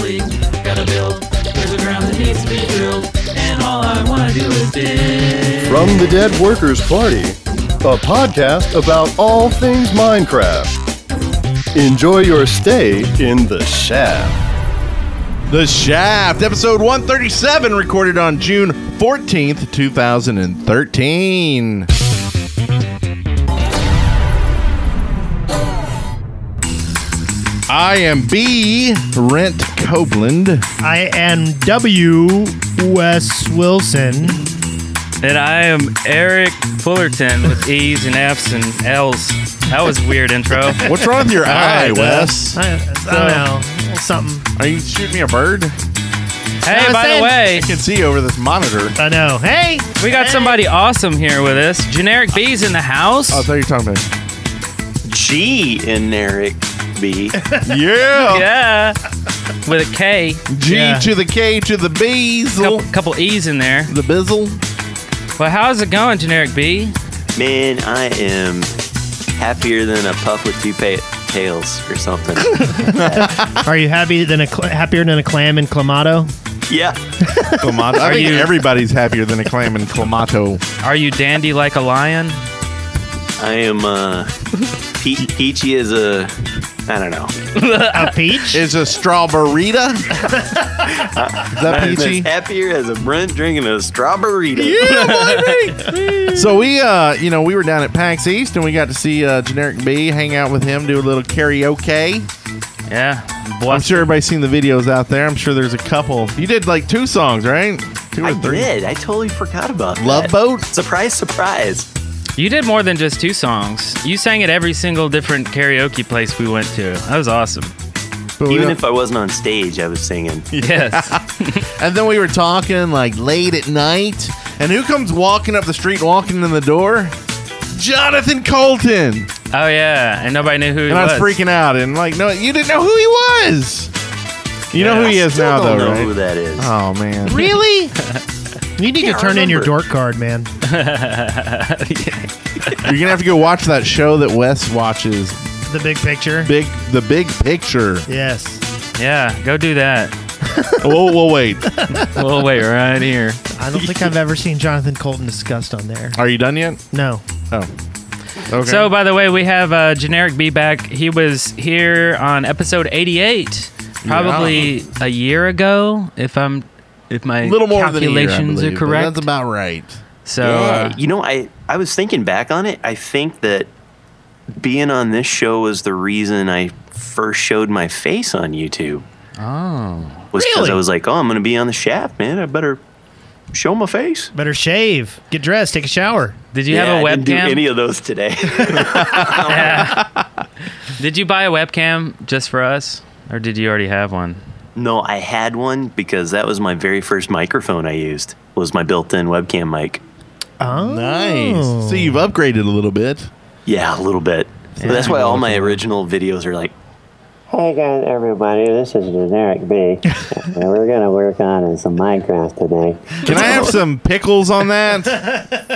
leak. Gotta build. There's a ground that needs to be drilled. And all I wanna do is dig. From the Dead Workers Party, a podcast about all things Minecraft. Enjoy your stay in the Shaft. The Shaft, episode 137, recorded on June 14th, 2013. I am B. Rent Copeland. I am W. Wes Wilson. And I am Eric Fullerton with E's and F's and L's. That was a weird intro. What's wrong with your eye, Wes? I don't know. Something. Are you shooting me a bird? Hey, by the way, I can see over this monitor. I know. Hey! we got somebody awesome here with us. GenerikB's in the house. Oh, I thought you were talking about GenerikB. Yeah. Yeah. With a K. G Yeah. to the K to the Beazle. Couple E's in there. The Bizzle. Well, how's it going, GenerikB? Man, I am happier than a pup with two tails or something. Are you happier than a clam in Clamato? Yeah. Clamato. I think everybody's happier than a clam in Clamato. Are you dandy like a lion? I am peachy as a, I don't know. A peach? Is a strawberryta? Is that I'm peachy? as happier as a Brent drinking a strawberry. So we were down at PAX East and we got to see GenerikB, hang out with him, do a little karaoke. Yeah. I'm sure everybody's seen the videos out there. I'm sure there's a couple. You did like 2 songs, right? 2 or 3. I did. I totally forgot about that. Love Boat? Surprise, surprise. You did more than just 2 songs. You sang at every single different karaoke place we went to. That was awesome. But Even if I wasn't on stage, I was singing. Yes. And then we were talking like late at night. And who comes walking up the street, walking in the door? Jonathan Colton. Oh, yeah. And nobody knew who he And I was. was freaking out. And like, no, you didn't know who he was. You know who he is Still now, don't though, know right? who that is. Oh, man. Really? You need to Can't turn in your remember. dork card, man. You're going to have to go watch that show that Wes watches. The big picture. The big picture. Yes. Yeah, go do that. We'll wait. We'll wait right here. I don't think I've ever seen Jonathan Colton discussed on there. Are you done yet? No. Oh. Okay. So, by the way, we have GenerikB back. He was here on episode 88, probably a year ago, if my a little more than a year, I calculations believe, are but correct. That's about right. So, Yeah, I was thinking back on it. I think that being on this show was the reason I first showed my face on YouTube. oh, Was because Really? I was like, oh, I'm going to be on the Shaft, man. I better show my face. Better shave, get dressed, take a shower. did you have a I didn't do webcam? any of those today. Did you buy a webcam just for us, or did you already have one? No, I had one because that was my very first microphone I used. Was my built-in webcam mic. Oh. Nice. So you've upgraded a little bit. Yeah, a little bit. So that's why all my original videos are like, Hey guys, everybody, this is GenerikB. And we're going to work on some Minecraft today. Can I have some pickles on that?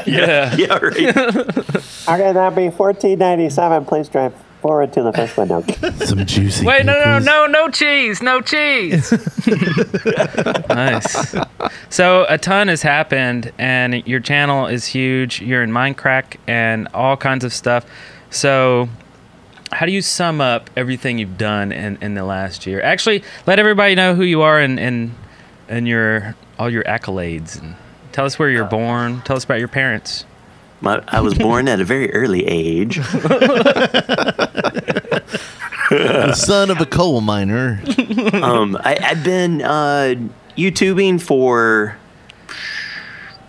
Yeah. yeah, right. Okay, that'll be $14.97. Please drive forward to the first window. Some juicy Wait, pickles. no cheese, no cheese. Nice. So a ton has happened, and your channel is huge. You're in Minecraft and all kinds of stuff. So how do you sum up everything you've done in the last year? Actually, let everybody know who you are and your all your accolades. And tell us where you're born. Tell us about your parents. I was born at a very early age. The son of a coal miner. I've been YouTubing for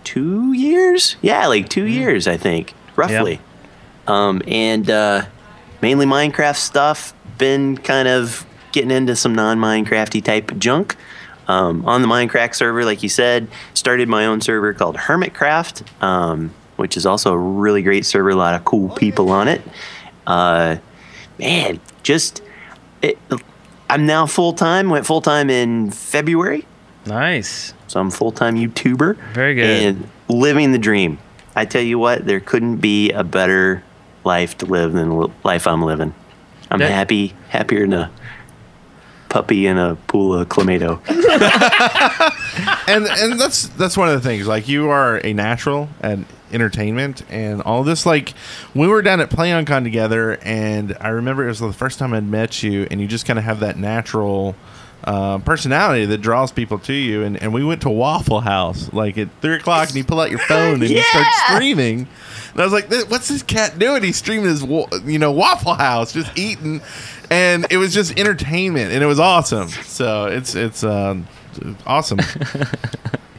2 years. Yeah, like 2 years, I think, roughly. And mainly Minecraft stuff. Been kind of getting into some non-Minecrafty type junk. On the Minecraft server, like you said, started my own server called Hermitcraft, which is also a really great server. A lot of cool people on it. Man, I'm now full-time. Went full-time in February. Nice. So I'm a full-time YouTuber. Very good. And living the dream. I tell you what, there couldn't be a better life to live than the life I'm living. I'm happier than a puppy in a pool of clamato. and that's one of the things. Like, you are a natural at entertainment and all this. Like, we were down at PlayOnCon together, and I remember it was the first time I'd met you, and you just kind of have that natural personality that draws people to you. And we went to Waffle House like at 3:00, and you pull out your phone and you start streaming. And I was like, "What's this cat doing?" He's streaming his, Waffle House, just eating, and it was just entertainment, and it was awesome. So it's awesome.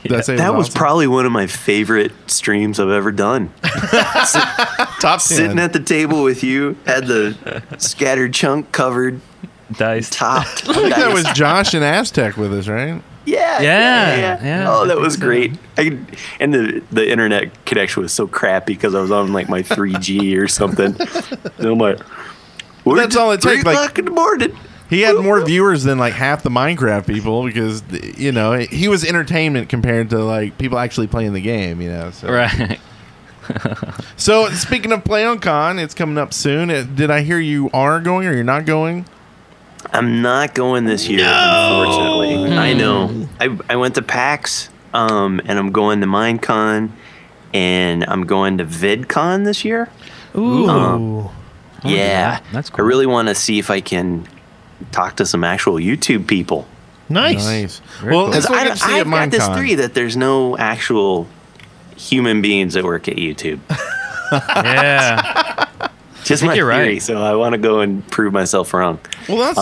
That was probably one of my favorite streams I've ever done. Top 10. Sitting at the table with you, had the scattered chunk covered, Dice. topped. I think that was Josh and Aztec with us, right? Yeah. Oh, that was great. And the internet connection was so crappy because I was on like my 3G or something. And I'm like, that's all it takes. 3:00 in the morning. He had more viewers than like half the Minecraft people because he was entertainment compared to like people actually playing the game. So. Right. So speaking of PlayOnCon, it's coming up soon. Did I hear you are going or you're not going? I'm not going this year, unfortunately. I know. I went to PAX, and I'm going to Minecon, and I'm going to VidCon this year. Ooh. Yeah. That's cool. I really want to see if I can talk to some actual YouTube people. Nice. Well, Because that's what I see at I've got this Minecon. theory that there's no actual human beings that work at YouTube. Yeah. Just think my you're theory, right. so I want to go and prove myself wrong. Well, that's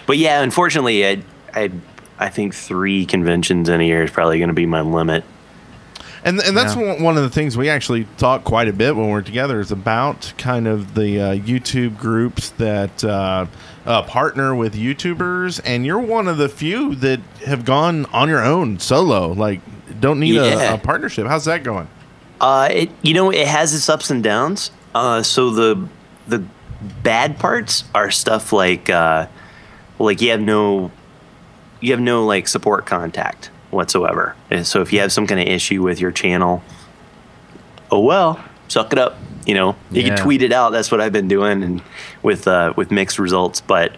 But yeah, unfortunately, I think 3 conventions in a year is probably going to be my limit. and that's one of the things we actually talk quite a bit when we're together is about kind of the YouTube groups that partner with YouTubers, and you're one of the few that have gone on your own solo. Like, don't need a partnership. How's that going? It has its ups and downs. So the bad parts are stuff like you have no like support contact whatsoever. And so if you have some kind of issue with your channel, oh well, suck it up. You can tweet it out. That's what I've been doing, and with mixed results. But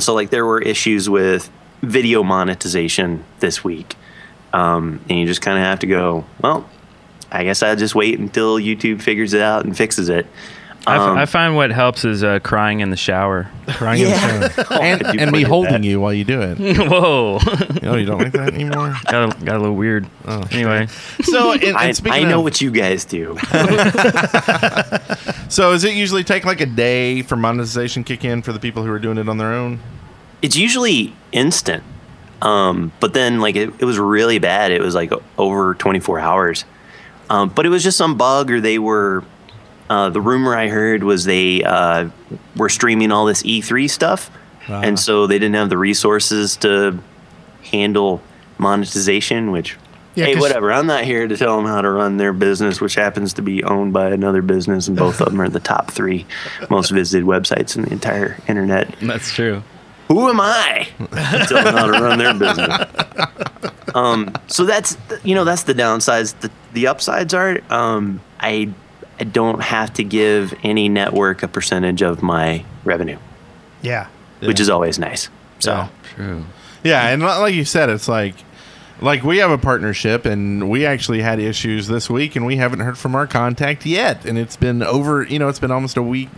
so like there were issues with video monetization this week, and you just kind of have to go, well, I guess I'll just wait until YouTube figures it out and fixes it. I find what helps is crying in the shower. Crying in the shower. and me holding you while you do it. Whoa. You don't like that anymore? got a little weird. Oh, Anyway. So, and speaking I know of, what you guys do. So, does it usually take like a day for monetization kick in for the people who are doing it on their own? It's usually instant. But then like it was really bad. It was like over 24 hours. But it was just some bug, or they were, the rumor I heard was they were streaming all this E3 stuff. And so they didn't have the resources to handle monetization, which, hey, whatever. I'm not here to tell them how to run their business, which happens to be owned by another business. And both of them are the top 3 most visited websites in the entire internet. That's true. Who am I to tell them how to run their business? So that's the downsides. The upsides are I don't have to give any network a percentage of my revenue, which is always nice. So Yeah. True. Yeah, and like you said, it's like we have a partnership, and we actually had issues this week, and we haven't heard from our contact yet, and it's been it's been almost a week,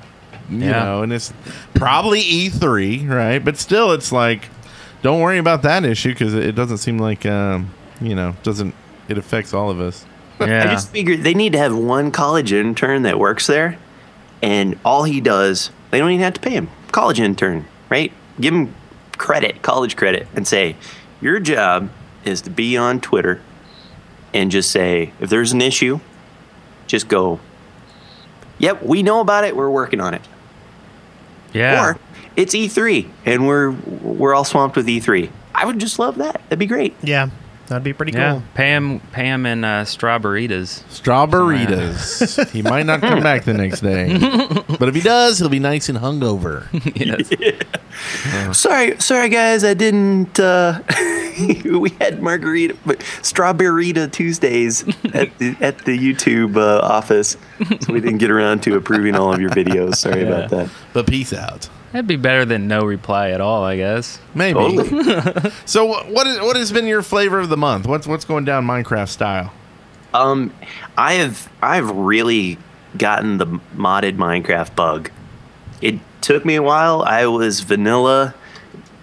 and it's probably E3, right? But still, it's like, don't worry about that issue because it doesn't seem like it affects all of us. Yeah. I just figured they need to have one college intern that works there, and all he does, they don't even have to pay him. College intern, right? Give him college credit, and say, your job is to be on Twitter and just say, if there's an issue, just go, yep, we know about it, we're working on it. Yeah. Or it's E3 and we're all swamped with E3. I would just love that. That'd be great. Yeah, that'd be pretty Yeah. cool. Pay him in strawberries. Strawberritas. He might not come back the next day, but if he does, he'll be nice and hungover. Yes. Sorry guys, I didn't we had strawberryta Tuesdays at the YouTube office, so we didn't get around to approving all of your videos. Sorry about that. But peace out. That'd be better than no reply at all, I guess. Maybe. Totally. So what has been your flavor of the month? What's going down Minecraft style? I've really gotten the modded Minecraft bug. It took me a while. I was vanilla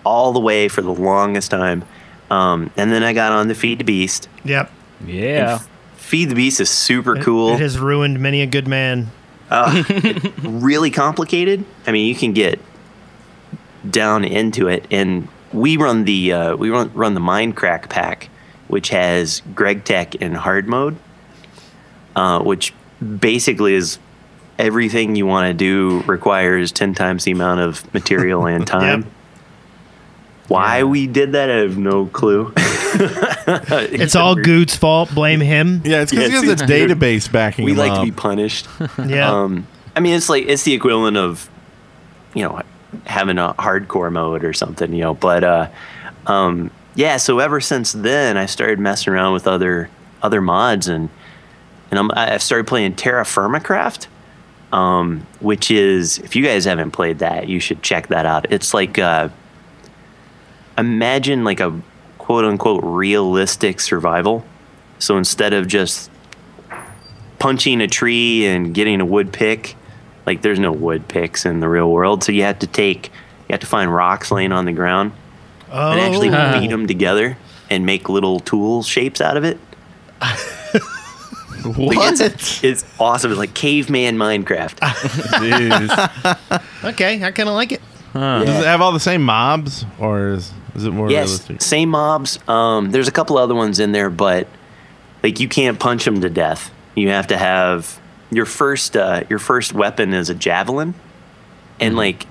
all the way for the longest time. And then I got on to Feed the Beast. Yep. Yeah. Feed the Beast is super cool. It has ruined many a good man. Really complicated. I mean, you can get down into it, and we run the Minecraft pack, which has Greg Tech in hard mode, which basically is everything you want to do requires 10 times the amount of material and time. Yep. Why we did that, I have no clue. It's all Goot's fault. Blame him. Yeah, it's because he has a database backing We him like up. to be punished. Yeah. I mean, it's the equivalent of, having a hardcore mode or something, But yeah. So ever since then, I started messing around with other mods, and I started playing Terra Firmacraft, which is, if you guys haven't played that, you should check that out. It's like imagine like a quote unquote realistic survival. So instead of just punching a tree and getting a wood pick, like there's no wood picks in the real world. So you have to find rocks laying on the ground and actually beat them together and make little tool shapes out of it. What? Like it's awesome. It's like caveman Minecraft. Okay, I kind of like it. Does it have all the same mobs, or is it more realistic? Yes, same mobs. There's a couple other ones in there, but like you can't punch them to death. You have to have your first weapon is a javelin, and like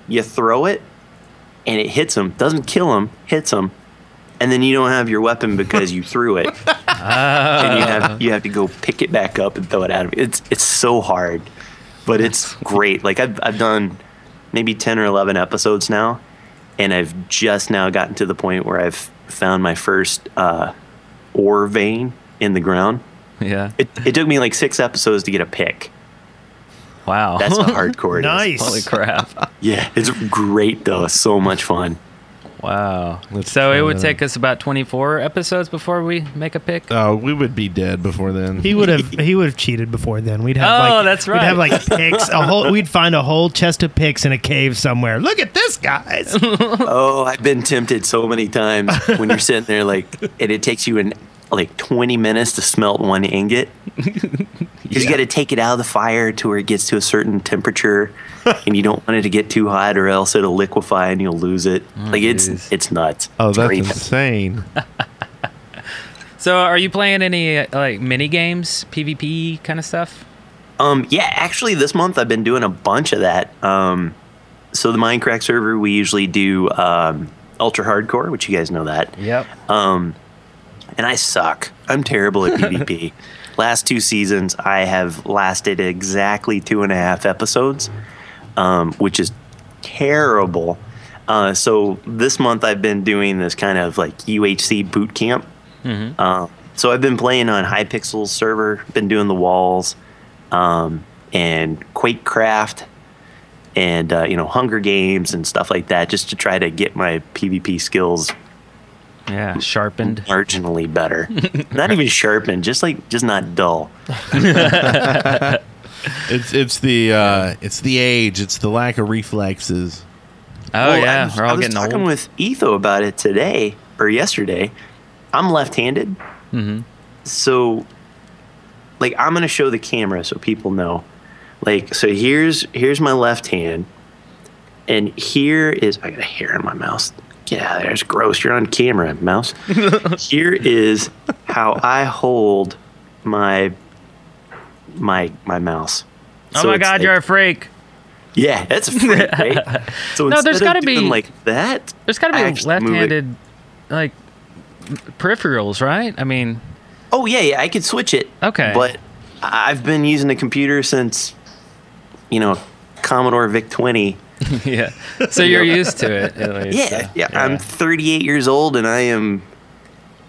you throw it, and it hits them. Doesn't kill them, hits them, and then you don't have your weapon because you threw it, and you have to go pick it back up and throw it out of it. It's so hard, but it's great. Like I've done maybe 10 or 11 episodes now, and I've just now gotten to the point where I've found my first ore vein in the ground. Yeah. It took me like 6 episodes to get a pick. Wow. That's how hardcore it is. Nice. Holy crap. Yeah, it's great though. It's so much fun. Wow. Let's So try it would that. take us about 24 episodes before we make a pick? Oh, we would be dead before then. He would have cheated before then. We'd have Oh, that's right. We'd have like picks. We'd find a whole chest of picks in a cave somewhere. Look at this, guys. Oh, I've been tempted so many times when you're sitting there like, and it takes you like 20 minutes to smelt one ingot. Because you got to take it out of the fire to where it gets to a certain temperature, and you don't want it to get too hot, or else it'll liquefy and you'll lose it. It's nuts. Oh, It's that's great. insane. So are you playing any like mini games, PvP kind of stuff? Yeah, actually this month I've been doing a bunch of that. So the Minecraft server, we usually do ultra hardcore, which you guys know that. Yep. And I suck. I'm terrible at PvP. Last 2 seasons, I have lasted exactly 2.5 episodes, which is terrible. So this month I've been doing this kind of like UHC boot camp. Mm-hmm. So I've been playing on Hypixel's server, been doing the walls, and Quakecraft, and Hunger Games and stuff like that, just to try to get my PvP skills Yeah, sharpened. marginally better. Not even sharpened, just not dull. It's the age. It's the lack of reflexes. Oh Well, yeah, we're I all was getting talking old. with Etho about it today or yesterday. I'm left-handed, so like I'm gonna show the camera so people know. Like, so here's my left hand, and here is, I got a hair in my mouse. Get out of there! It's gross. You're on camera, mouse. Here is how I hold my mouse. Oh So my it's God, like- you're a freak. Yeah, that's a freak, right? So No, there's instead gotta of doing be- like that. There's got to I be actually move it. left-handed like peripherals, right? I mean, Oh yeah, I could switch it. Okay. But I've been using a computer since, Commodore VIC-20. yeah. So you're used to it, at least. Yeah, yeah. I'm 38 years old, and I am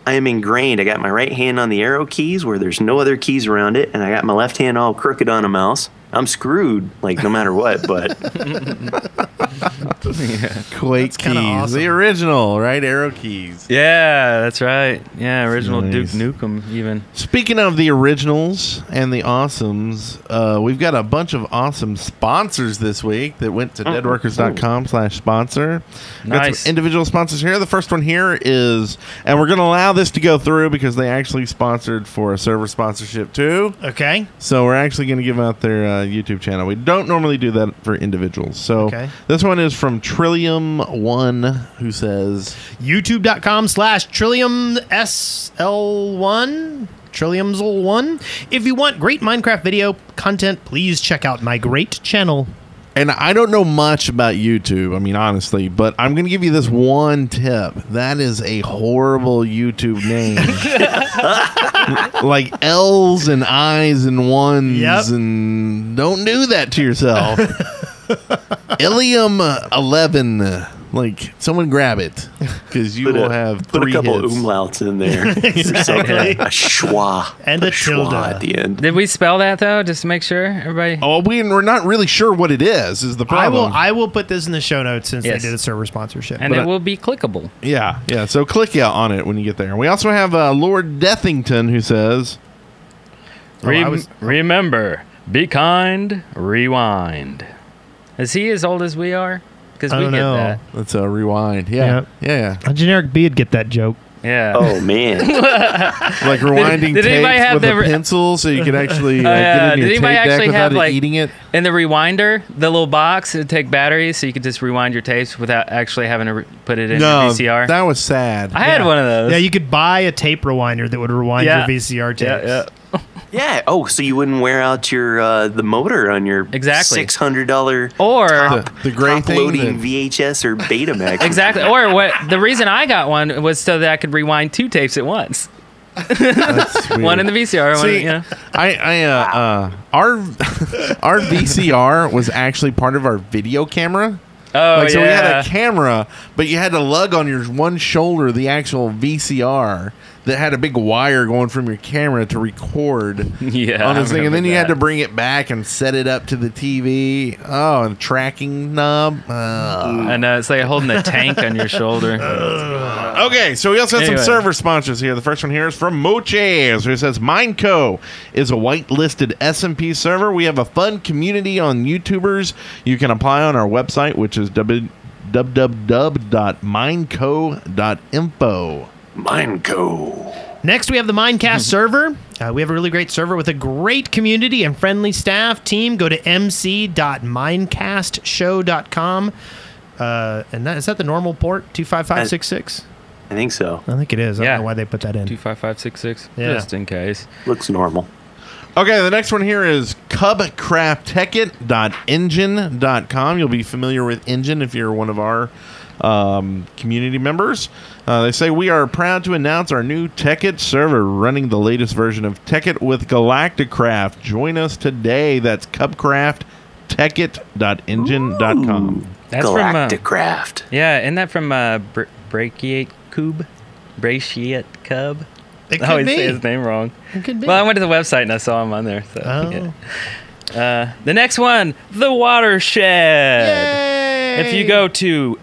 ingrained. I got my right hand on the arrow keys where there's no other keys around it, and I got my left hand all crooked on a mouse. I'm screwed, like, no matter what, but Quake keys, kinda awesome. the original, right? Arrow keys. Yeah, that's right. Yeah, original Nice. Duke Nukem even. Speaking of the originals and the awesomes, we've got a bunch of awesome sponsors this week that went to deadworkers.com/sponsor. Got Nice. some individual sponsors here. The first one here is, and we're going to allow this to go through because they actually sponsored for a server sponsorship too. Okay. So we're actually going to give out their YouTube channel. We don't normally do that for individuals. So Okay. this one is from Trillium1, who says, YouTube.com/TrilliumSL1. Trilliumsl1. If you want great Minecraft video content, please check out my great channel. and I don't know much about YouTube, I mean, honestly, but I'm going to give you this one tip. That is a horrible YouTube name. Like L's and I's and ones, Yep. and don't do that to yourself. Ilium 11. Like, someone grab it, because you will have put three a couple hits. umlauts in there. Exactly. A schwa. And a schwa tilde. at the end. Did we spell that though, just to make sure everybody? Oh, we're not really sure what it is the problem. I will put this in the show notes since Yes. they did a server sponsorship. And it will be clickable. Yeah. So click on it when you get there. We also have Lord Deathington, who says, Remember, be kind, rewind. Is he as old as we are? Because I we don't get know. that. let's rewind. Yeah. A generic B would get that joke. Yeah. Oh, man. Like rewinding Did anybody tapes have with the a pencil so you can actually yeah. get in your Did tape anybody deck actually without have, it like- eating it. In the rewinder, the little box, it would take batteries, so you could just rewind your tapes without actually having to put it in your VCR. that was sad. I had one of those. Yeah, you could buy a tape rewinder that would rewind Yeah. your VCR tapes. Yeah. Yeah. Oh, so you wouldn't wear out your the motor on your Exactly. $600 Or the gray thing loading that- VHS or Betamax. exactly. Or what? The reason I got one was so that I could rewind two tapes at once. That's weird. One in the VCR. One, See, you know. our VCR was actually part of our video camera. Oh Like, so we yeah. had a camera, but you had to lug on your one shoulder the actual VCR that had a big wire going from your camera to record Yeah, on I this thing. And then remember you had that. to bring it back and set it up to the TV. Oh, and tracking knob. I know it's like holding a tank on your shoulder. Okay, so we also have Anyway. some server sponsors here. The first one here is from Moches, who says, Mineco is a whitelisted SMP server. We have a fun community on YouTubers. You can apply on our website, which is www.mineco.info. Mineco. Next, we have the Minecast server. We have a really great server with a great community and friendly staff team. Go to mc.minecastshow.com. And is that the normal port? 25566? I think so. I think it is. I Yeah. don't know why they put that in. 25566. Yeah. Just in case. Looks normal. Okay, the next one here is cubcrafttekit.engine.com. You'll be familiar with Engine if you're one of our community members. They say, we are proud to announce our new Tekkit server running the latest version of Tekkit with Galacticraft. Join us today. That's cubcrafttekit.engine.com. That's Galacticraft. Yeah, isn't that from Brachiate Cube? Brachiate Cub? It I could always be. say his name wrong. It could be. Well, I went to the website and I saw him on there. So, Oh. yeah. The next one, The Watershed. Yay! If you go to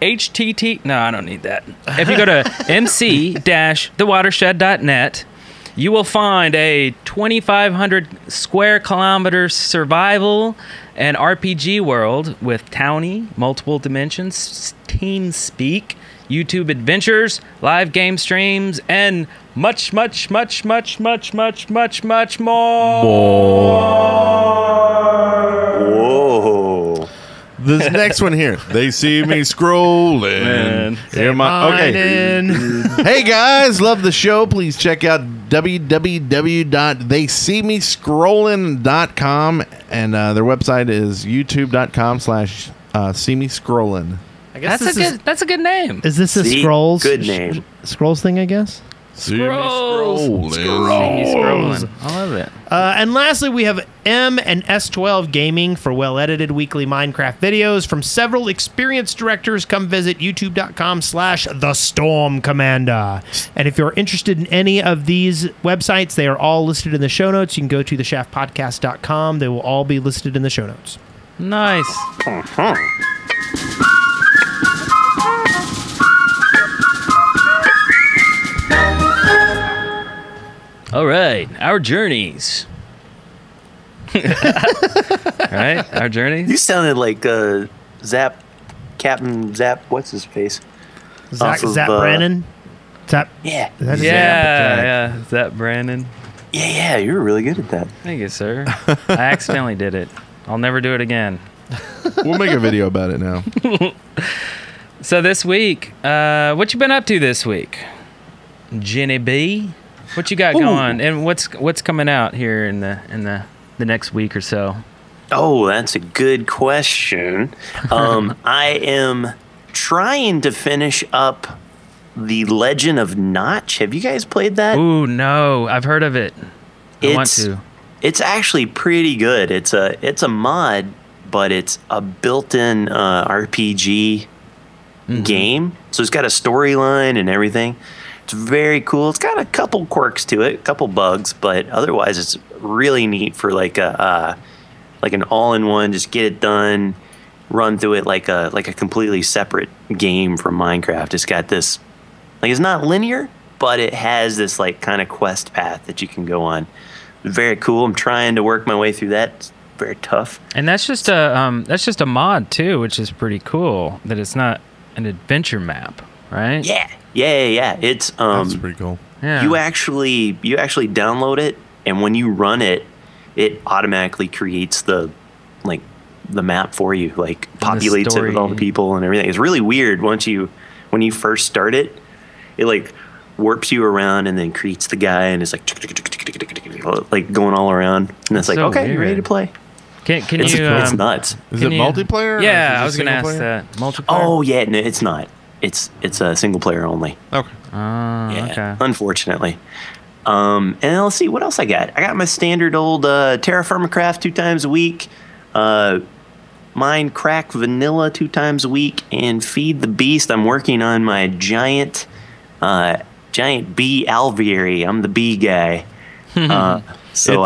no, I don't need that. If you go to mc-thewatershed.net, you will find a 2,500 square kilometer survival and RPG world with townie, multiple dimensions, team speak, YouTube adventures, live game streams, and much, much, much, much, much, much, much, much Whoa. This next one here. They see me scrolling. Man. Hear my, okay. Hey guys, love the show. Please check out www.theyseemescrollin.com, and their website is youtube.com/seemescrollin. I guess That's a good name. Is this a See? Scrolls? Good name. Scrolls thing, I guess? See me Scrolls. scrolling. See me scrolling. I love it. And lastly, we have M and S12 Gaming for well-edited weekly Minecraft videos from several experienced directors. Come visit youtube.com/thestormcommander. And if you're interested in any of these websites, they are all listed in the show notes. You can go to theshaftpodcast.com. They will all be listed in the show notes. Nice. All right, our journeys. Right, our journeys. You sounded like Captain Zap. What's his face? Zap Brannon? Zap. Yeah. That's Yeah, is that Brandon? Yeah. You were really good at that. Thank you, sir. I accidentally did it. I'll never do it again. We'll make a video about it now. So this week, what you been up to this week, GenerikB? What you got going, and what's coming out here in the next week or so? Oh, that's a good question. I am trying to finish up The Legend of Notch. Have you guys played that? Ooh, no, I've heard of it. I want to. It's actually pretty good. It's a mod, but it's a built-in RPG game. So it's got a storyline and everything. It's very cool. It's got a couple quirks to it, a couple bugs, but otherwise it's really neat for like an all-in-one. Just get it done, run through it like a completely separate game from Minecraft. It's got this, like, it's not linear, but it has this like kind of quest path that you can go on. Very cool. I'm trying to work my way through that. It's very tough. And that's just a mod too, which is pretty cool. That it's not an adventure map, right? Yeah. It's That's pretty cool. Yeah. You actually download it, and when you run it, it automatically creates the map for you, like populates it with all the people and everything. It's really weird when you first start it. It like warps you around and then creates the guy, and it's like going all around, and it's like, so okay, weird. you ready to play? Can It's you? it's nuts. Is it multiplayer? or Yeah, I is was it going to ask single player? that. Multiplayer. Oh yeah, no, it's not. It's a single player only. Okay. Yeah, Okay. unfortunately. And let's see what else I got. I got my standard old Terraformacraft 2 times a week, Minecraft Vanilla 2 times a week, and Feed the Beast. I'm working on my giant bee alveary. I'm the bee guy. So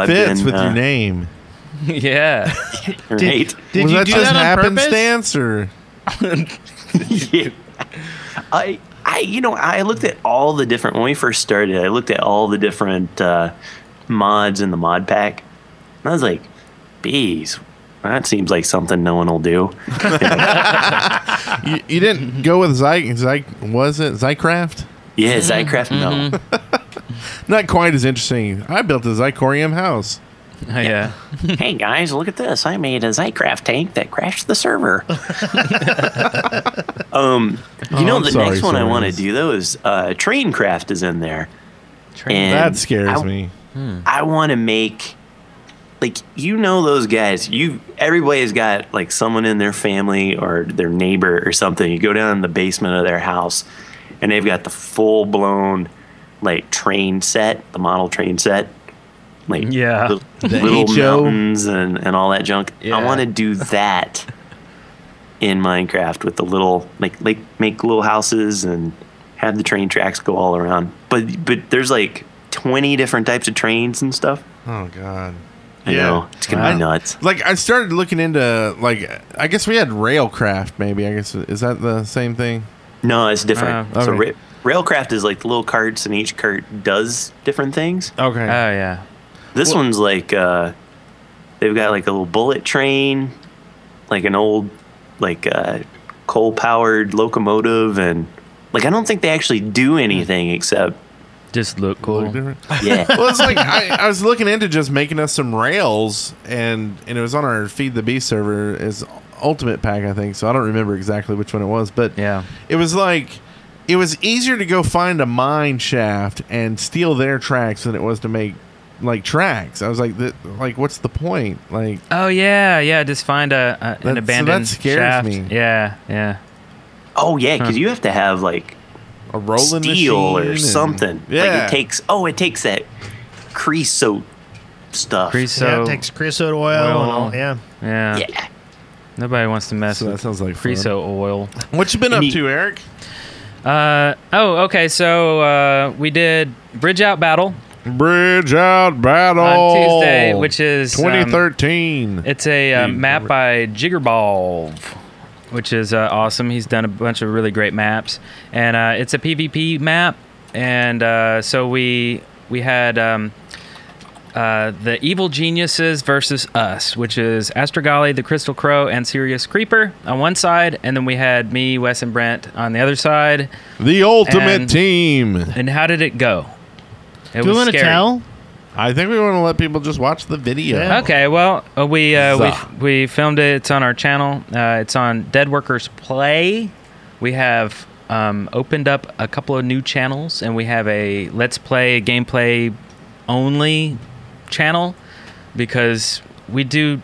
It fits I've been, with your name. Yeah. right? Did Was you that do just that on purpose? happenstance or? Yeah. I looked at all the different, when we first started, I looked at all the different mods in the mod pack, and I was like, bees, that seems like something no one will do. You didn't go with was it Zycraft? Yeah, Zycraft, no. Not quite as interesting. I built a Zycorium house. Yeah. Hey guys, look at this. I made a Zycraft tank that crashed the server. I'm the sorry, next one I want to Sorensen. do though is Traincraft is in there. And That scares me. I want to make, like, those guys. Everybody's got like someone in their family or their neighbor or something. You go down in the basement of their house, and they've got the full blown like train set, the model train set. Like Yeah. little HO. mountains and all that junk. Yeah. I want to do that in Minecraft with the little make little houses and have the train tracks go all around. But there's like 20 different types of trains and stuff. Oh God. I know it's gonna be nuts. Like I started looking into I guess we had Railcraft. Maybe I guess is that the same thing? No, it's different. So okay. Railcraft is like the little carts, and each cart does different things. Okay. Oh yeah. This one's like they've got like a little bullet train, like an old coal-powered locomotive, and like I don't think they actually do anything except Just look cool. yeah. Well, it's like I was looking into just making us some rails, and it was on our Feed the Beast server as Ultimate Pack, I think. So I don't remember exactly which one it was, but Yeah. it was like it was easier to go find a mine shaft and steal their tracks than it was to make like tracks. I was like, what's the point? Like, Oh yeah. Just find an abandoned that scares shaft. me. Yeah. Oh yeah, because you have to have like a rolling steel machine or and- something. Yeah. Like it takes that creosote stuff. Creosote. it takes creosote oil and all. Yeah. Yeah. Yeah. Nobody wants to mess So that with sounds like fun. creosote oil. What you been up Neat. to, Eric? Okay. So we did Bridge Out Battle Bridge Out Battle on Tuesday, which is 2013. it's a map by Jiggerball, which is awesome. He's done a bunch of really great maps, and it's a PvP map. And so we had the Evil Geniuses versus us, which is Astrogali, the Crystal Crow, and Sirius Creeper on one side, and then we had me, Wes, and Brent on the other side. The ultimate And- team. And how did it go? It Do we was want to scary. tell? I think we want to let people just watch the video. Yeah. Okay, well, Zah. we filmed it. It's on our channel. It's on Dead Workers Play. We have opened up a couple of new channels, and we have a Let's Play gameplay only channel because we do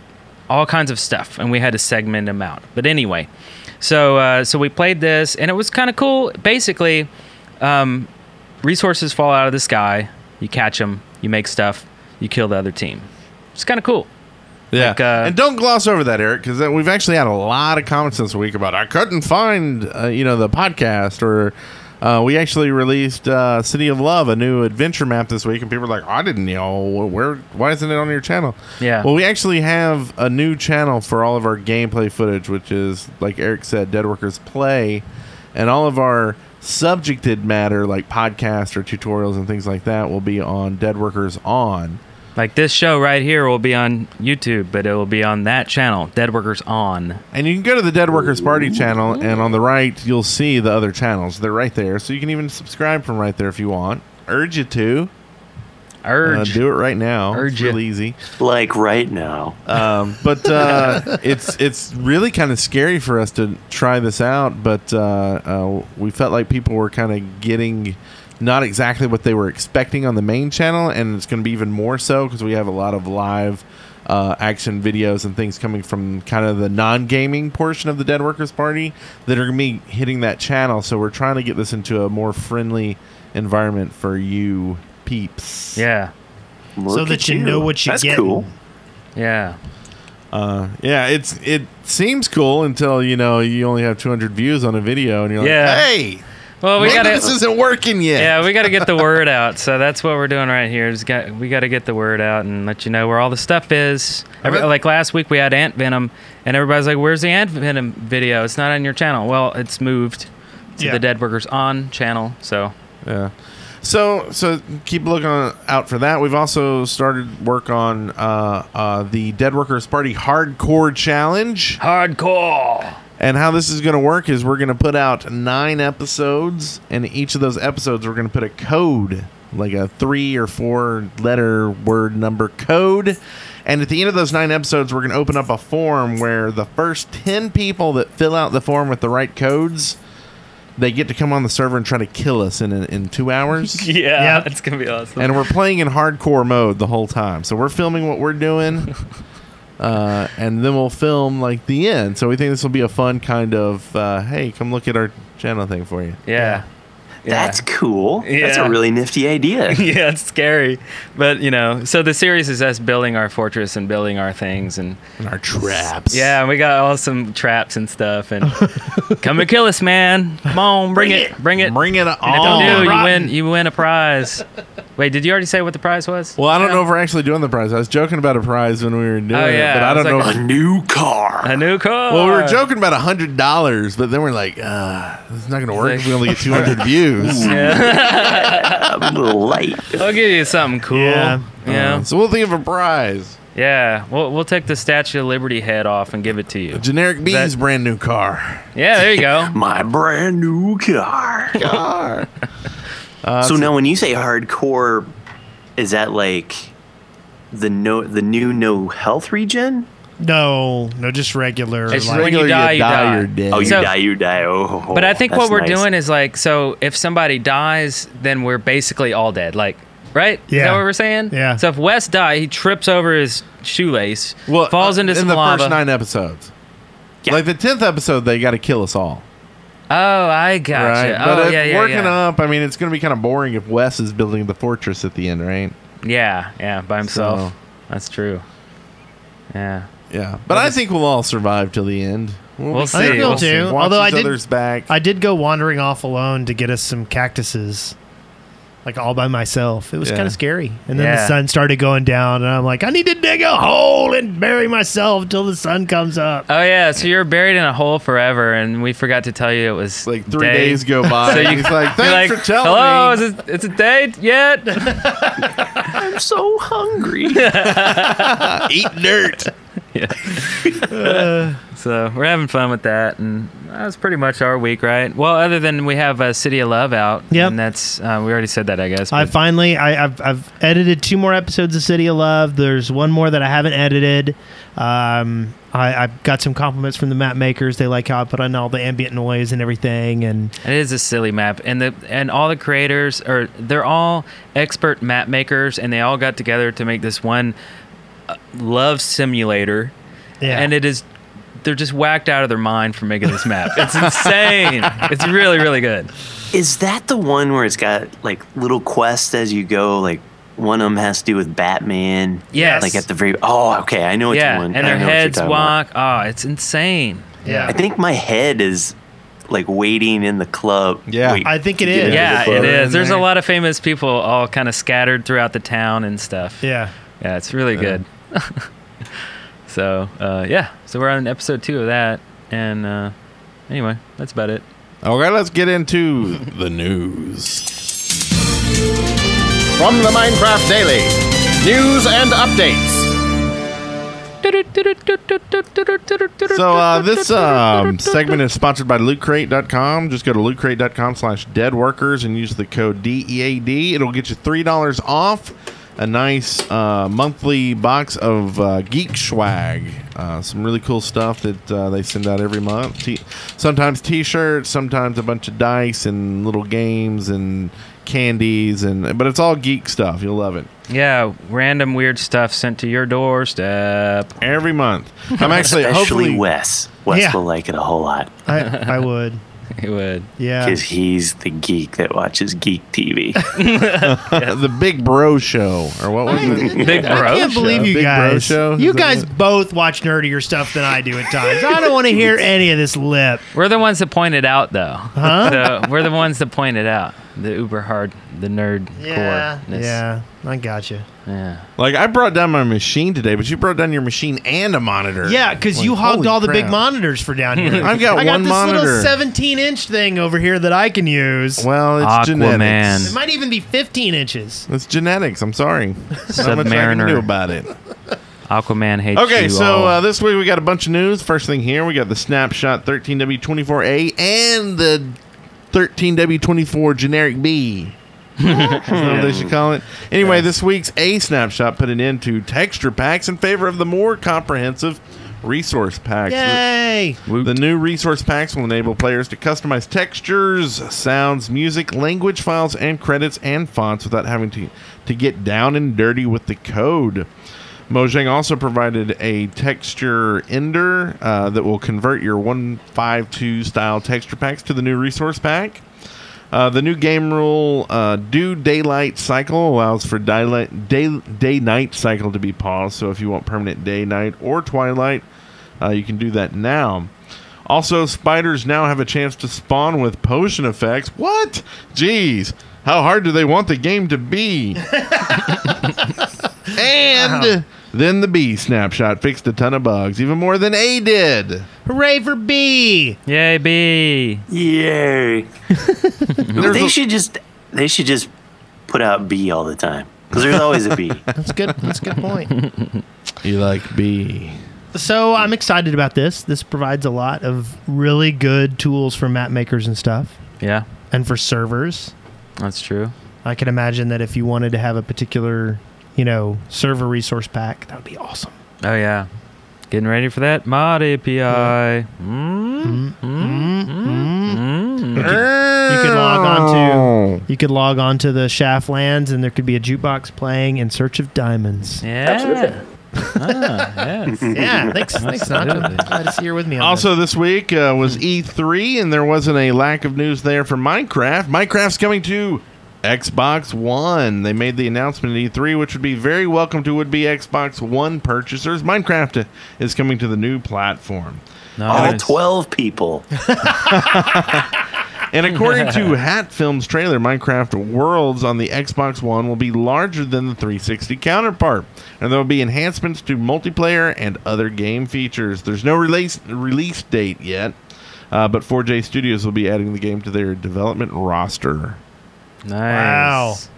all kinds of stuff, and we had to segment them out. But anyway, so we played this, and it was kind of cool. Basically, resources fall out of the sky. You catch them. You make stuff. You kill the other team. It's kind of cool. Yeah, Like, and don't gloss over that, Eric, because we've actually had a lot of comments this week about I couldn't find, the podcast, or we actually released City of Love, a new adventure map this week, and people are like, I didn't know why isn't it on your channel? Yeah. Well, we actually have a new channel for all of our gameplay footage, which is, like Eric said, Dead Workers Play, and all of our subjected matter, like podcasts or tutorials and things like that, will be on Dead Workers On. Like this show right here will be on YouTube, but it will be on that channel, Dead Workers On. And you can go to the Dead Workers Party channel, and on the right, you'll see the other channels. They're right there, so you can even subscribe from right there if you want. Urge you to. Urge. Do it right now. Urge it's ya. real easy. Like right now. But it's really kind of scary for us to try this out, but we felt like people were kind of getting not exactly what they were expecting on the main channel, and it's going to be even more so because we have a lot of live action videos and things coming from kind of the non-gaming portion of the Dead Workers Party that are going to be hitting that channel. So we're trying to get this into a more friendly environment for you peeps. Yeah. So Look that at you know what you That's get. cool. Yeah. Yeah, it seems cool until you only have 200 views on a video, and you're Yeah. like, hey, Well, we maybe got this isn't working yet. Yeah, we got to get the word out. So that's what we're doing right here. We got to get the word out and let you know where all the stuff is. Like last week, we had Ant Venom, and everybody's like, "Where's the Ant Venom video? It's not on your channel." Well, it's moved to the Dead Workers On channel. So Yeah. So keep looking out for that. We've also started work on the Dead Workers Party Hardcore Challenge. hardcore. And how this is going to work is we're going to put out 9 episodes, and each of those episodes we're going to put a code, like a 3 or 4 letter word number code. And at the end of those 9 episodes, we're going to open up a form where the first 10 people that fill out the form with the right codes, they get to come on the server and try to kill us in 2 hours. Yeah, Yep. it's gonna be awesome. And we're playing in hardcore mode the whole time. So we're filming what we're doing, and then we'll film like the end. So we think this will be a fun kind of, hey, come look at our channel thing for you. Yeah. That's cool. That's Yeah. a really nifty idea. Yeah, it's scary. But, so the series is us building our fortress and building our things. And And our traps. yeah, we got all some traps and stuff. And come and kill us, man. Come on, bring it. Bring it. Bring it And if you on. do, you win a prize. Wait, did you already say what the prize was? Well, I don't know if we're actually doing the prize. I was joking about a prize when we were doing Oh, yeah. it, but I don't I know. was if- A new car. A new car. well, we were joking about $100, but then we're like, it's not going to work if we only get 200 views. Yeah. I'm a little light. I'll give you something cool. Yeah. So we'll think of a prize. Yeah. We'll take the Statue of Liberty head off and give it to you. GenerikB's That- brand new car. Yeah, there you go. My brand new car. So now when you say hardcore, is that like the new no health regen? No, just regular. It's like- when you die, you die. you're dead. Oh, you So- die, you die. Oh, But I think that's what we're nice. doing is like, so if somebody dies, then we're basically all dead. Like, right? Is Yeah. that what we're saying? Yeah. So if Wes dies, he trips over his shoelace, falls into in some the lava. first 9 episodes. Yeah. Like the 10th episode, they got to kill us all. Oh, I gotcha. Right? Oh, But yeah, working yeah. up, I mean, it's going to be kind of boring if Wes is building the fortress at the end, right? Yeah, by himself. That's true. Yeah. Yeah, but I think we'll all survive till the end. We'll see. I think we'll too. Watch Although each other's back. I did go wandering off alone to get us some cactuses, like all by myself. It was kind of scary. And then the sun started going down, and I'm like, I need to dig a hole and bury myself till the sun comes up. Oh yeah, so you're buried in a hole forever, and we forgot to tell you it was like 3 days go by. So He's like, thanks for telling hello, me. is it day yet? I'm so hungry. Eat dirt. So we're having fun with that, and that's pretty much our week, right? Well, other than we have City of Love out, and that's we already said that, I guess. I've edited 2 more episodes of City of Love. There's one more that I haven't edited. I've got some compliments from the map makers. They like how I put on all the ambient noise and everything, and it is a silly map, and all the creators they're all expert map makers, and they all got together to make this one love simulator. Yeah. And they're just whacked out of their mind for making this map. It's insane. It's really, really good. Is that the one where it's got like little quests as you go? Like one of them has to do with Batman. Yes. Like at the very. Oh, okay. I know which one. And their heads walk. Oh, it's insane. Yeah. I think my head is like waiting in the club. Yeah. Wait, I think it to get is. into the Yeah, club. it is. in There's a there. lot of famous people all kind of scattered throughout the town and stuff. yeah. Yeah, it's really good. So, so we're on episode 2 of that. And anyway, that's about it. Okay, let's get into the news. From the Minecraft Daily, news and updates. So this segment is sponsored by lootcrate.com. Just go to lootcrate.com/deadworkers and use the code DEAD. It'll get you $3 off a nice monthly box of geek swag. Some really cool stuff that they send out every month. Sometimes t-shirts, sometimes a bunch of dice and little games and candies, but it's all geek stuff. You'll love it. Yeah, random weird stuff sent to your doorstep. Every month. I'm actually Especially hopefully Wes Yeah. will like it a whole lot I would. It would. Yeah. because he's the geek that watches geek TV. the Big Bro Show, or what was it? Big I bro. can't believe you Big Bro guys. Show? You Is that guys it? both watch nerdier stuff than I do at times. I don't want to hear any of this lip. We're the ones that point it out, though. Huh? So we're the ones that point it out. The uber hard, the nerd core-ness. Yeah, I got you. Yeah. Like, I brought down my machine today, but you brought down your machine and a monitor. Yeah, because Like, you hogged holy all the big crap. monitors for down here. I've got I got one this monitor. little 17-inch thing over here that I can use. Well, it's Aquaman. genetics. It might even be 15 inches. It's genetics. I'm sorry. Not much I can Submariner. do about it. Aquaman hates you Okay, so all. this week we got a bunch of news. First thing here, we got the Snapshot 13W24A and the 13W24 GenerikB. Is that what they should call it? Anyway, this week's A Snapshot put an end to texture packs in favor of the more comprehensive resource packs. Yay! The new resource packs will enable players to customize textures, sounds, music, language files, and credits and fonts without having to get down and dirty with the code. Mojang also provided a texture ender that will convert your 1.5.2 style texture packs to the new resource pack. The new game rule, do daylight cycle, allows for day-night cycle to be paused. So if you want permanent day-night or twilight, you can do that now. Also, spiders now have a chance to spawn with potion effects. What? Jeez. How hard do they want the game to be? And then the B Snapshot fixed a ton of bugs, even more than A did. Hooray for B! Yay, B. Yay! They should just put out B all the time because there's always a B. That's good. That's a good point. You like B. So I'm excited about this. This provides a lot of really good tools for map makers and stuff, Yeah, and for servers. that's true. I can imagine that if you wanted to have a particular, server resource pack, that would be awesome. Oh, yeah. Getting ready for that mod API. You could log on to the Shaftlands, and there could be a jukebox playing In Search of Diamonds. Yeah. Yes. Yeah, thanks, Nacho. Glad to see you're with me on Also, this week was E3, and there wasn't a lack of news there for Minecraft. Minecraft's coming to Xbox One. They made the announcement at E3, which would be very welcome to would-be Xbox One purchasers. Minecraft is coming to the new platform. All 12 people. And according to Hat Film's trailer, Minecraft Worlds on the Xbox One will be larger than the 360 counterpart. And there will be enhancements to multiplayer and other game features. There's no release date yet, but 4J Studios will be adding the game to their development roster. Nice.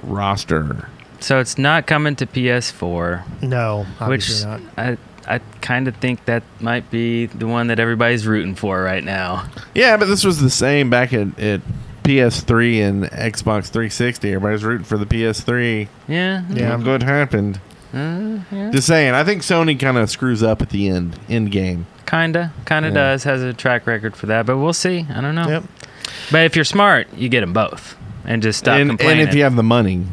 Roster. So it's not coming to PS4. No, obviously which not. I kind of think that might be the one that everybody's rooting for right now. Yeah, but this was the same back at PS3 and Xbox 360. Everybody's rooting for the PS3. Yeah. Look what happened. Yeah. Just saying. I think Sony kind of screws up at the end game. Kinda does. Has a track record for that, but we'll see. I don't know. Yep. But if you're smart, you get them both and just stop complaining. And if you have the money.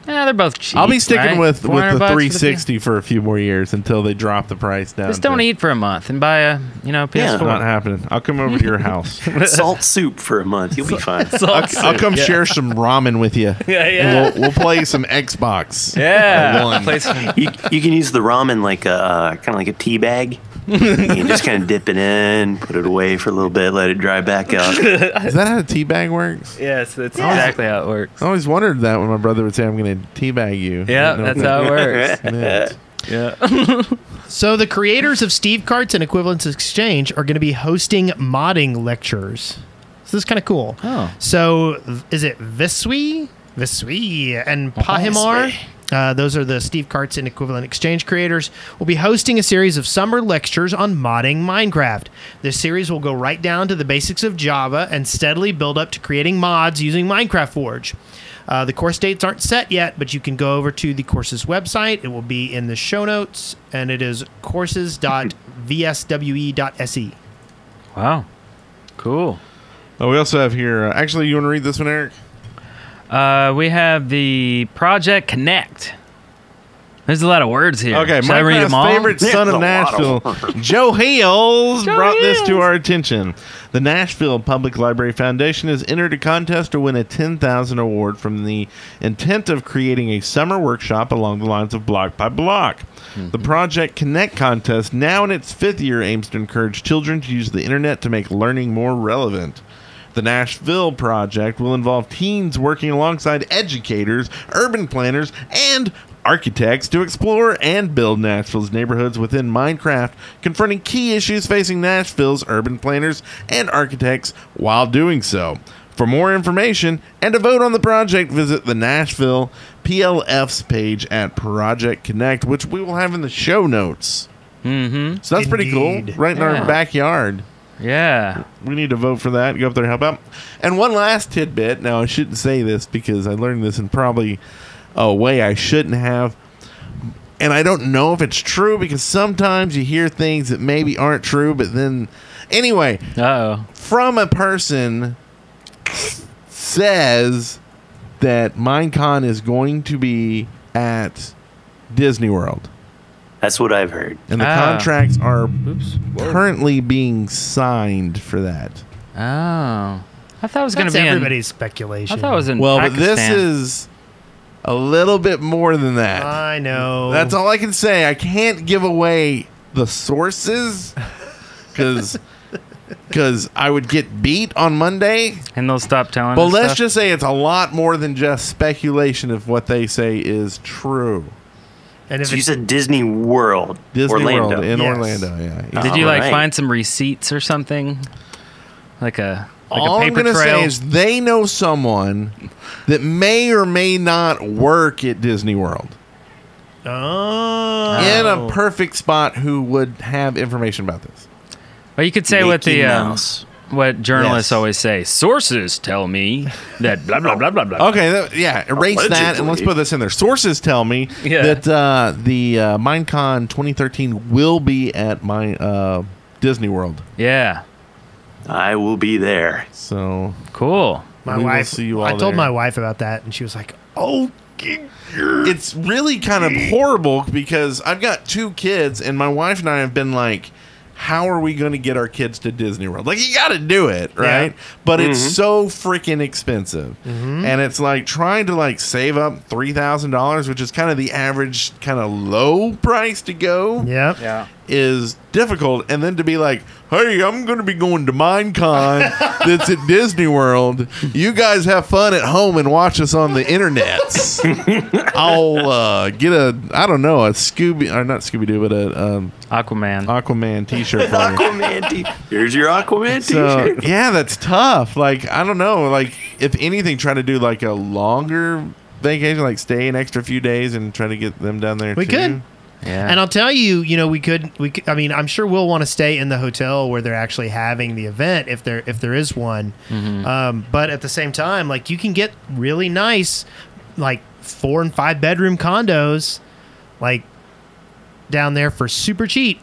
Yeah, they're both cheap. I'll be sticking with the $400 360 for a few more years until they drop the price down. Just don't eat for a month and buy a PS4. It's not happening. I'll come over to your house. Salt soup for a month. You'll be fine. I'll come share some ramen with you. Yeah. And we'll play some Xbox. Yeah. Play some- You can use the ramen like a kind of like a tea bag. You can just kind of dip it in, put it away for a little bit, let it dry back up. Is that how a tea bag works? Yes, that's exactly how it works. I always wondered that when my brother would say, "I'm going to teabag you." Yeah, that's how it works. Meant. Yeah. So the creators of Steve Carts and Equivalence Exchange are going to be hosting modding lectures. So this is kind of cool. Oh. So is it Visui and Pahimar? Those are the Steve Carts and Equivalent Exchange creators. Will be hosting a series of summer lectures on modding Minecraft. This series will go right down to the basics of Java and steadily build up to creating mods using Minecraft Forge. The course dates aren't set yet, but you can go over to the course's website. It will be in the show notes, and it is courses.vswe.se. Wow. Cool. Oh, we also have here. Actually, you want to read this one, Eric? We have the Project Connect. There's a lot of words here. Okay, Should I read them all? Minecraft's favorite son of Nashville, Joe Hales, brought this to our attention. The Nashville Public Library Foundation has entered a contest to win a $10,000 award from the intent of creating a summer workshop along the lines of Block by Block. The Project Connect contest, now in its 5th year, aims to encourage children to use the internet to make learning more relevant. The Nashville project will involve teens working alongside educators, urban planners, and architects to explore and build Nashville's neighborhoods within Minecraft, confronting key issues facing Nashville's urban planners and architects while doing so. For more information and to vote on the project, visit the Nashville PLF's page at Project Connect, which we will have in the show notes. Mm-hmm. So that's pretty cool. Indeed. Right in our backyard. Yeah. We need to vote for that. Go up there and help out. And one last tidbit. Now, I shouldn't say this because I learned this in probably a way I shouldn't have. And I don't know if it's true because sometimes you hear things that maybe aren't true. But then, anyway, from a person says that Minecon is going to be at Disney World. That's what I've heard. And the contracts are currently being signed for that. Oh. I thought it was going to That's be everybody's speculation. I thought it was in Well, Pakistan. but this is a little bit more than that. I know. That's all I can say. I can't give away the sources because I would get beat on Monday. And they'll stop telling But us let's stuff? just say it's a lot more than just speculation if what they say is true. And if So you said Disney World, Disney Orlando. World in Yes. Orlando, yeah. Did you Alright. find some receipts or something? Like a All I'm paper going to trail? say is they know someone that may or may not work at Disney World Oh. in a perfect spot who would have information about this. Well, you could say what Mickey the Mouse. what journalists Yes. always say. Sources tell me that blah blah blah blah blah. Okay, erase that and let's put this in there. Sources tell me Yeah. that the Minecon 2013 will be at my Disney World. Yeah. I will be there. So Cool. My we will wife. see you all I told there. my wife about that, and she was like, "Oh, It's really kind of horrible because I've got 2 kids and my wife and I have been like, how are we going to get our kids to Disney World? Like, you got to do it, right? Yeah. But it's so freaking expensive. And it's like trying to like save up $3,000, which is kind of the average kind of low price to go. Yeah. Is difficult. And then to be like, hey, I'm going to be going to Minecon that's at Disney World. You guys have fun at home and watch us on the internets. I'll get a Scooby, or not Scooby-Doo, but a Aquaman t-shirt for you. Here's your Aquaman So, t-shirt. yeah, that's tough. Like, I don't know. Like, if anything, try to do like a longer vacation, like stay an extra few days and try to get them down there We could. Yeah. And I'll tell you, we could. I mean, I'm sure we'll want to stay in the hotel where they're actually having the event if there is one. But at the same time, like, you can get really nice, like 4 and 5 bedroom condos, like down there for super cheap.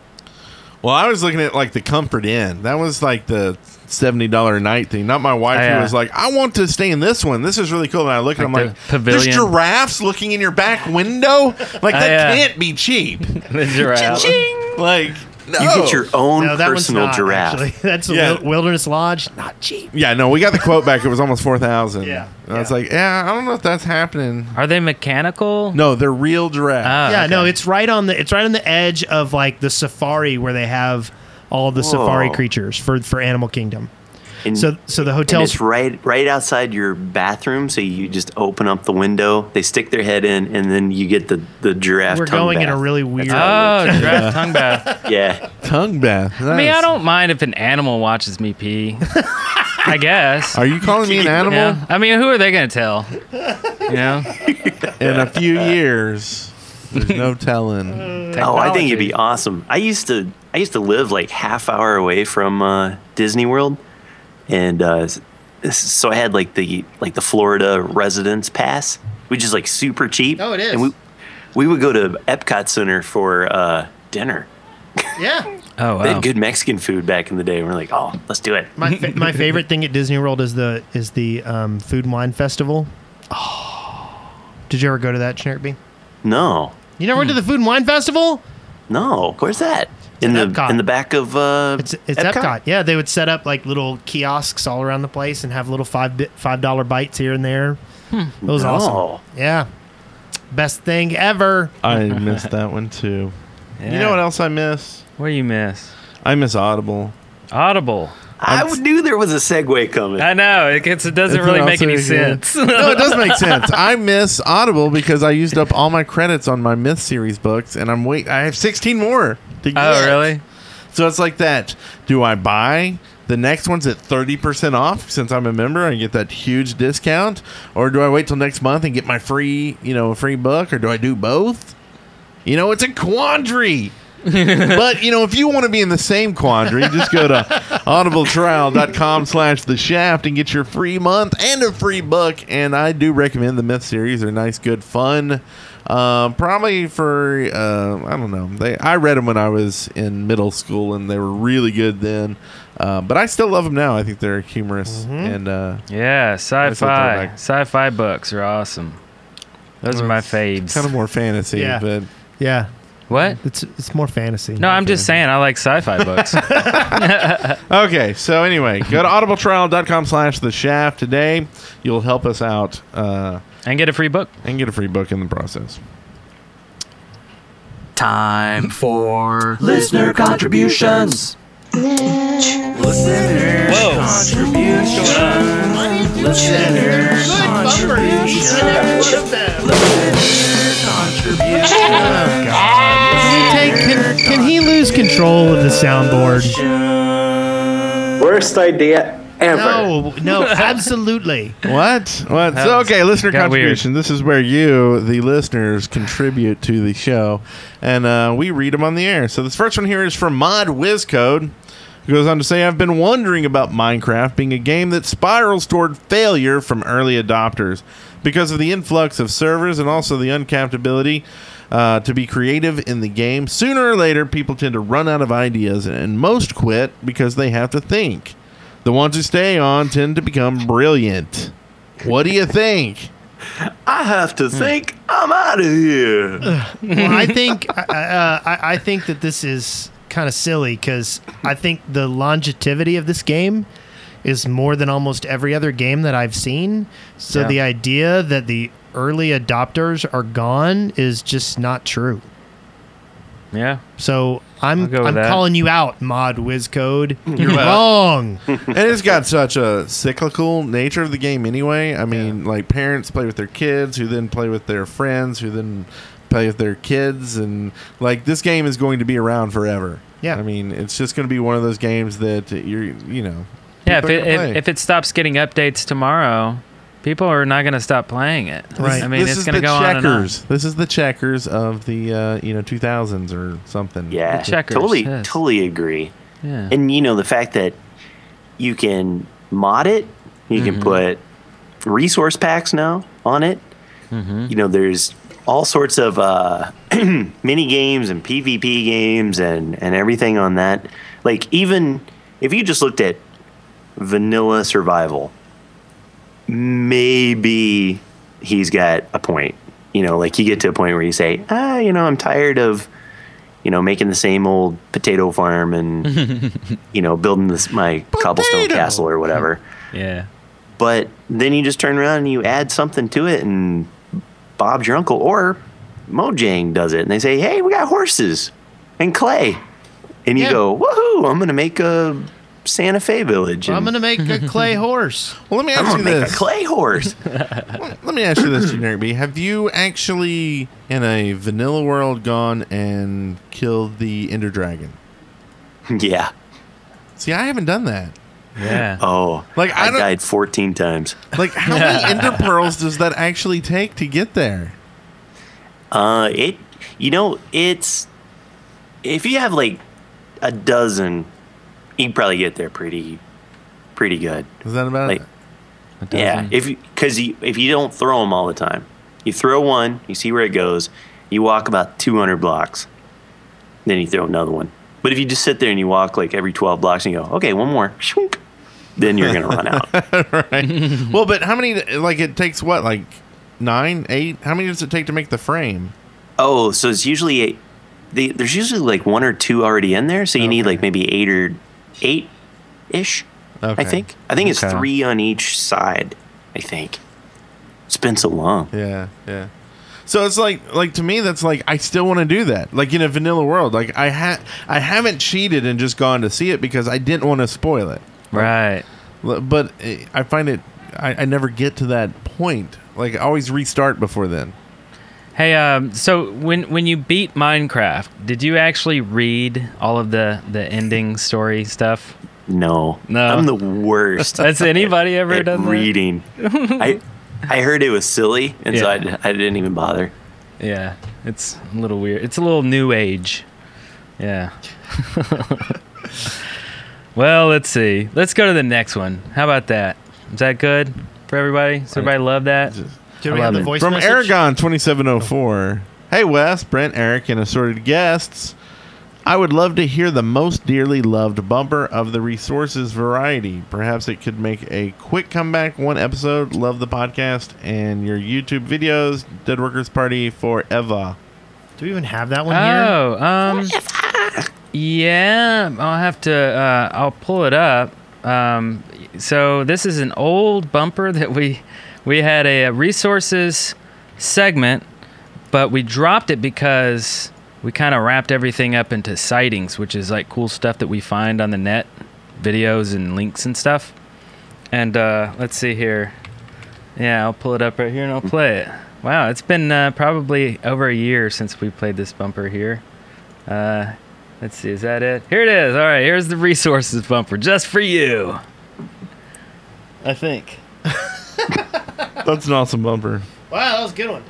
Well, I was looking at like the Comfort Inn. That was like the $70 a night thing. Not my wife who was like, I want to stay in this one. This is really cool. And I look at them like, there's giraffes looking in your back window? Like, that can't be cheap. The giraffe. Like, no. You get your own personal giraffe. Actually. That's a Wilderness Lodge. Not cheap. Yeah, no, we got the quote back. It was almost $4,000. Yeah. And I was like, I don't know if that's happening. Are they mechanical? No, they're real giraffes. No, it's right on the edge of like the safari where they have all of the safari creatures for Animal Kingdom. And, so the hotel's it's right outside your bathroom, so you just open up the window, they stick their head in, and then you get the giraffe We're tongue going bath. in a really weird... Giraffe tongue bath. Yeah. Tongue bath. Nice. I mean, I don't mind if an animal watches me pee. I guess. Are you calling me an animal? Yeah. I mean, who are they going to tell? In a few years, there's no telling. Oh, I think it'd be awesome. I used to live like half hour away from Disney World, and so I had like the Florida residence pass, which is like super cheap. Oh, it is. And we would go to Epcot Center for dinner. Yeah. Oh, wow. They had good Mexican food back in the day. And we're like, oh, let's do it. My favorite thing at Disney World is the Food and Wine Festival. Oh, did you ever go to that, GenerikB? No. You never went to the Food and Wine Festival? No. Where's that? In the back of it's Epcot. Yeah, they would set up like little kiosks all around the place and have little $5 bites here and there. It was awesome. Yeah, best thing ever. I missed that one too. Yeah. You know what else I miss? What do you miss? I miss Audible. Audible. I knew there was a segue coming. I know. It doesn't really make any sense. No, it does make sense. I miss Audible because I used up all my credits on my Myth series books, and I have 16 more to get. Oh, really? So it's like that. Do I buy the next one's at 30% off since I'm a member and get that huge discount? Or do I wait till next month and get my free book? Or do I do both? It's a quandary. But, if you want to be in the same quandary, just go to audibletrial.com/theshaft and get your free month and a free book. And I do recommend the Myth series. They're nice, good fun. Probably for, I don't know. I read them when I was in middle school, and they were really good then. But I still love them now. I think they're humorous. And yeah, sci-fi books are awesome. Those are my faves. Kind of more fantasy, but... Yeah. What? It's more fantasy. No, I'm just saying I like sci-fi books. Okay, so anyway, go to audibletrial.com/theshaft today. You'll help us out. And get a free book. And get a free book in the process. Time for listener contributions. Listener contributions. Listener contributions. Oh, God. Can he lose control of the soundboard? Worst idea ever. No, absolutely. What? So, okay, listener contribution. Weird. This is where you, the listeners, contribute to the show, and we read them on the air. So this first one here is from Mod Wizcode, who goes on to say, I've been wondering about Minecraft being a game that spirals toward failure from early adopters because of the influx of servers and also the uncapped ability to be creative in the game. Sooner or later, people tend to run out of ideas, and most quit because they have to think. The ones who stay on tend to become brilliant. What do you think? I have to think I'm out of here. Well, I think that this is kind of silly because I think the longevity of this game is more than almost every other game that I've seen. So the idea that the early adopters are gone is just not true. Yeah. So I'm that. calling you out, Mod Whiz Code. You're wrong. And it's got such a cyclical nature of the game anyway. I mean, like parents play with their kids, who then play with their friends, who then play with their kids, and like this game is going to be around forever. Yeah. I mean, it's just going to be one of those games that Yeah, people are gonna play. if it stops getting updates tomorrow, people are not going to stop playing it. Right. I mean, This it's is going to the go on and on. checkers. This is the checkers of the 2000s or something. Yeah, Checkers, yes. totally agree. Yeah. And the fact that you can mod it, you can put resource packs now on it. There's all sorts of mini games and PvP games and everything on that. Like, even if you just looked at vanilla survival, maybe he's got a point. Like you get to a point where you say, I'm tired of, making the same old potato farm and, building my cobblestone castle or whatever. Yeah. But then you just turn around and you add something to it, and Bob's your uncle or Mojang does it, and they say, hey, we got horses and clay. And you go, woohoo, I'm going to make a Santa Fe village. I'm going to make a clay horse. Well, let me I'm ask going you to make this. a clay horse. Let me ask you this, GenerikB. Have you actually, in a vanilla world, gone and killed the Ender Dragon? Yeah. See, I haven't done that. Yeah. Oh, Like, I I don't- died 14 times. Like, how many Ender Pearls does that actually take to get there? It's if you have like a dozen, you can probably get there pretty good. Is that about Like, it? yeah, if you don't throw them all the time, you throw one, you see where it goes, you walk about 200 blocks, then you throw another one. But if you just sit there and you walk like every 12 blocks and you go, okay, one more, shunk, then you're gonna run out. Right. Well, but how many, like, it takes what, like 9, 8? How many does it take to make the frame? Oh, so it's usually there's usually like 1 or 2 already in there, so you need like maybe 8-ish. Okay. I think it's Okay. 3 on each side. I think it's been so long. Yeah, yeah. So it's like to me, that's like I still want to do that. Like in a vanilla world, like I haven't cheated and just gone to see it because I didn't want to spoil it. Right. But I find it, I never get to that point. Like I always restart before then. Hey, so when you beat Minecraft, did you actually read all of the ending story stuff? No, No. I'm the worst. Has anybody ever at done that? reading. I heard it was silly, and so I didn't even bother. Yeah, it's a little weird. It's a little new age. Yeah. Well, let's see. Let's go to the next one. How about that? Is that good for everybody? Does everybody love that? Can I we have love the it. voice From message? Aragon 2704. Hey Wes, Brent, Eric, and assorted guests. I would love to hear the most dearly loved bumper of the resources variety. Perhaps it could make a quick comeback, one episode. Love the podcast and your YouTube videos. Dead Workers Party forever. Do we even have that one here? Oh, yeah. I'll have to. I'll pull it up. So this is an old bumper that we had a resources segment, but we dropped it because we kind of wrapped everything up into sightings, which is like cool stuff that we find on the net, videos and links and stuff. And let's see here. Yeah, I'll pull it up right here and I'll play it. Wow, it's been probably over a year since we played this bumper here. Let's see, is that it? Here it is. All right, here's the resources bumper just for you. I think. That's an awesome bumper. Wow, that was a good one.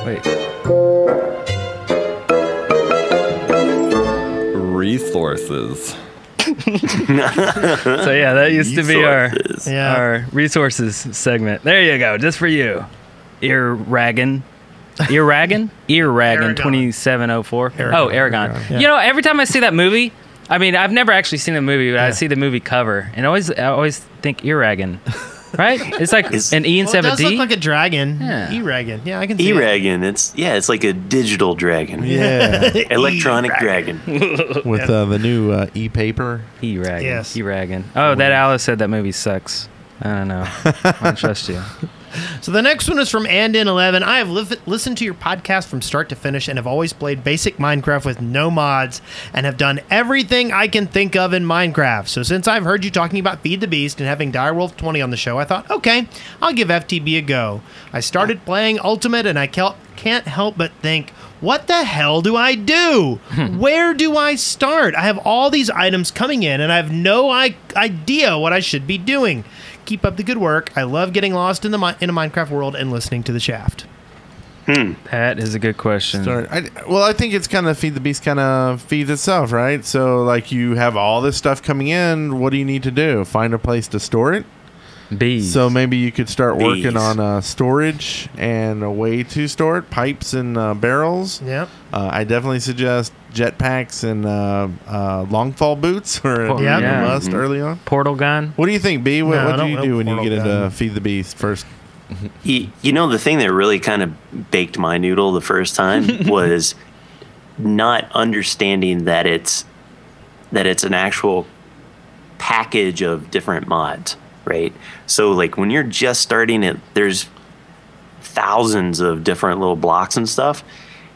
Wait. Resources. So yeah, that used to be our Resources. Yeah. our resources segment. There you go, just for you. Earraggin. Aragon 2704. Oh, Aragon. Yeah. You know, every time I see that movie, I mean, I've never actually seen the movie, but I see the movie cover, and I always think Earragon. right? It's like an E instead It of a does D. look like a dragon. Yeah. E-Ragon. Yeah, I can see it. E-Ragon. It's like a digital dragon. Yeah. Electronic dragon. With the new e-paper. E-Ragon. Yes. E-Ragon. Oh, that Alice said that movie sucks. I don't know. I don't trust you. So the next one is from Andin11. I have listened to your podcast from start to finish and have always played basic Minecraft with no mods and have done everything I can think of in Minecraft. So since I've heard you talking about Feed the Beast and having Direwolf 20 on the show, I thought, okay, I'll give FTB a go. I started playing Ultimate and I can't help but think, what the hell do I do? Where do I start? I have all these items coming in and I have no idea what I should be doing. Keep up the good work. I love getting lost in a Minecraft world and listening to the Shaft. That is a good question. I think it's kind of Feed the Beast kind of feeds itself, right? So, like, you have all this stuff coming in. What do you need to do? Find a place to store it? Bees. So maybe you could start working on storage and a way to store it, pipes and barrels. Yep. I definitely suggest jetpacks and longfall boots or a must early on. Portal gun. What do you think, B? What I do don't you know do when you portal get gun. into Feed the Beast first? You know, the thing that really kind of baked my noodle the first time was not understanding that it's an actual package of different mods, right? So like when you're just starting it, there's thousands of different little blocks and stuff.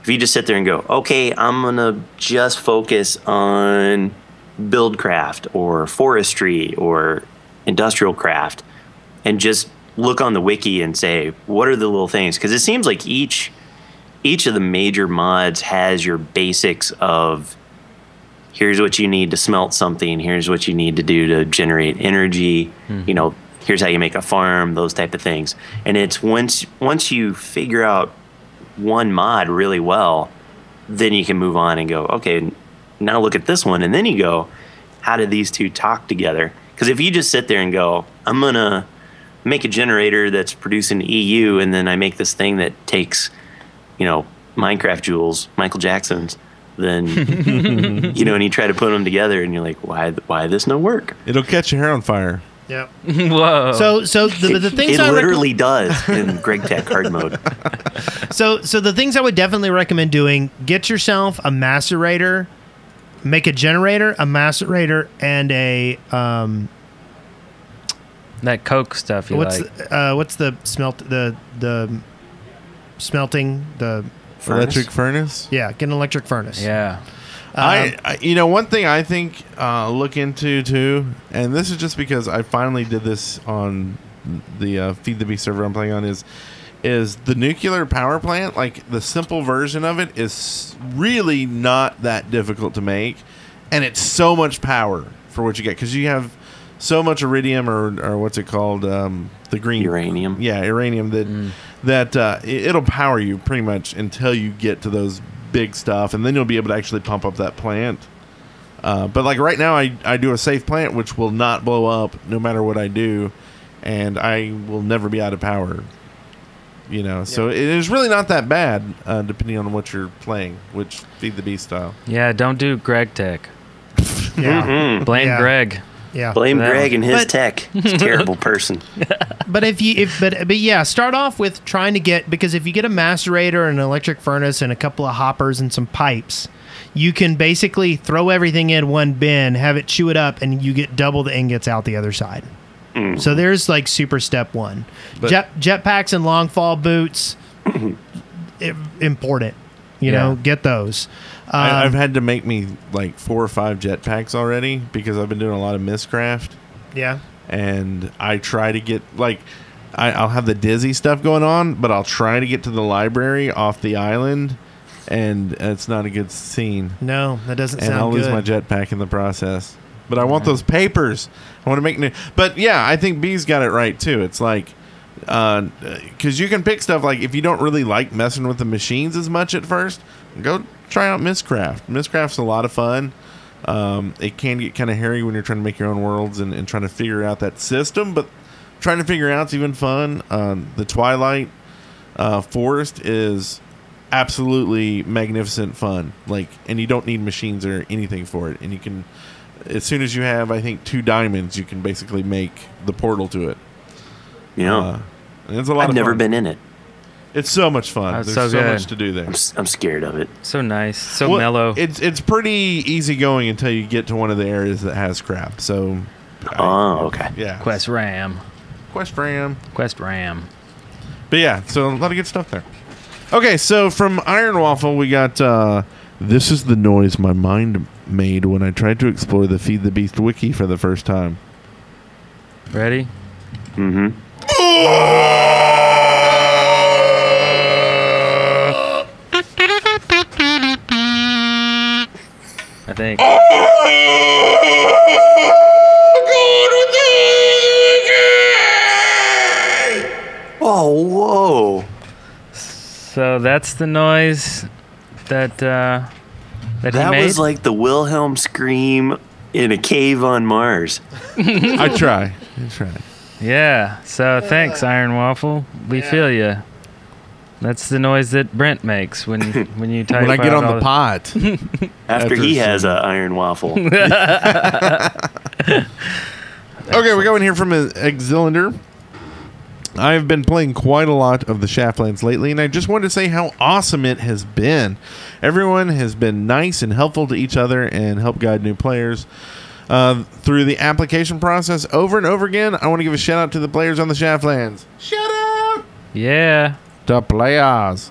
If you just sit there and go, okay, I'm gonna just focus on buildcraft or forestry or industrial craft and just look on the wiki and say, what are the little things? Because it seems like each of the major mods has your basics of here's what you need to smelt something, here's what you need to do to generate energy, you know, here's how you make a farm, those type of things. And it's once you figure out one mod really well, then you can move on and go, okay, now look at this one. And then you go, how do these two talk together? Because if you just sit there and go, I'm going to make a generator that's producing EU, and then I make this thing that takes, you know, Minecraft jewels, Michael Jackson's, then, you know, and you try to put them together and you're like, why this no work? It'll catch your hair on fire. Yep. Whoa. So the things It I literally does in Greg Tech hard mode. So the things I would definitely recommend doing: get yourself a macerator, make a generator, a macerator, and a that Coke stuff you like. what's the smelting the Electric furnace? yeah, get an electric furnace. Yeah. I you know, one thing I think look into too, and this is just because I finally did this on the Feed the Beast server I'm playing on, is the nuclear power plant. Like, the simple version of it is really not that difficult to make, and it's so much power for what you get, because you have so much iridium or what's it called, the green Uranium. Yeah, uranium that it'll power you pretty much until you get to those big stuff, and then you'll be able to actually pump up that plant. But like right now, I do a safe plant which will not blow up no matter what I do, and I will never be out of power. You know, so it is really not that bad, depending on what you're playing, which Feed the Beast style. Yeah, don't do Greg Tech. Yeah. Blame Yeah. Greg. Yeah. Blame Yeah. Greg and his But- tech. He's a terrible person. But yeah, start off with trying to get, because if you get a macerator, an electric furnace, and a couple of hoppers and some pipes, you can basically throw everything in one bin, have it chew it up, and you get double the ingots out the other side. So there's like super step one. But- Jetpacks and long fall boots, important. You know, get those. I've had to make me like 4 or 5 jetpacks already because I've been doing a lot of Mistcraft. Yeah. And I try to get, like, I'll have the dizzy stuff going on, but I'll try to get to the library off the island, and it's not a good scene. No, that doesn't And sound I'll lose good. my jetpack in the process. But I want those papers. I want to make new. But yeah, I think B's got it right too. It's like, because you can pick stuff, like, if you don't really like messing with the machines as much at first, go try out Mistcraft. Mistcraft's a lot of fun. It can get kind of hairy when you're trying to make your own worlds and trying to figure out that system, but trying to figure out's even fun. The Twilight Forest is absolutely magnificent fun. Like, and you don't need machines or anything for it. And you can, as soon as you have, I think, 2 diamonds, you can basically make the portal to it. Yeah. It's a lot I've of never fun. been in it. It's so much fun. That's There's so so good. much to do there. I'm scared of it. So nice, so Well, mellow. It's pretty easy going until you get to one of the areas that has crap. So, Oh, okay. yeah. Quest Ram. Quest Ram. But yeah, so a lot of good stuff there. Okay, so from Iron Waffle, we got this is the noise my mind made when I tried to explore the Feed the Beast wiki for the first time. Ready? Mm-hmm. I think. Oh, whoa. So that's the noise that he That made. was like the Wilhelm scream in a cave on Mars. I try. Yeah. So thanks, Iron Waffle. We feel you. That's the noise that Brent makes when you type. When I get out on all the pot. After he has an iron waffle. Okay, we're going here from Exilander. I've been playing quite a lot of the Shaftlands lately, and I just wanted to say how awesome it has been. Everyone has been nice and helpful to each other and help guide new players through the application process over and over again. I want to give a shout out to the players on the Shaftlands. Shout out! Yeah. The players.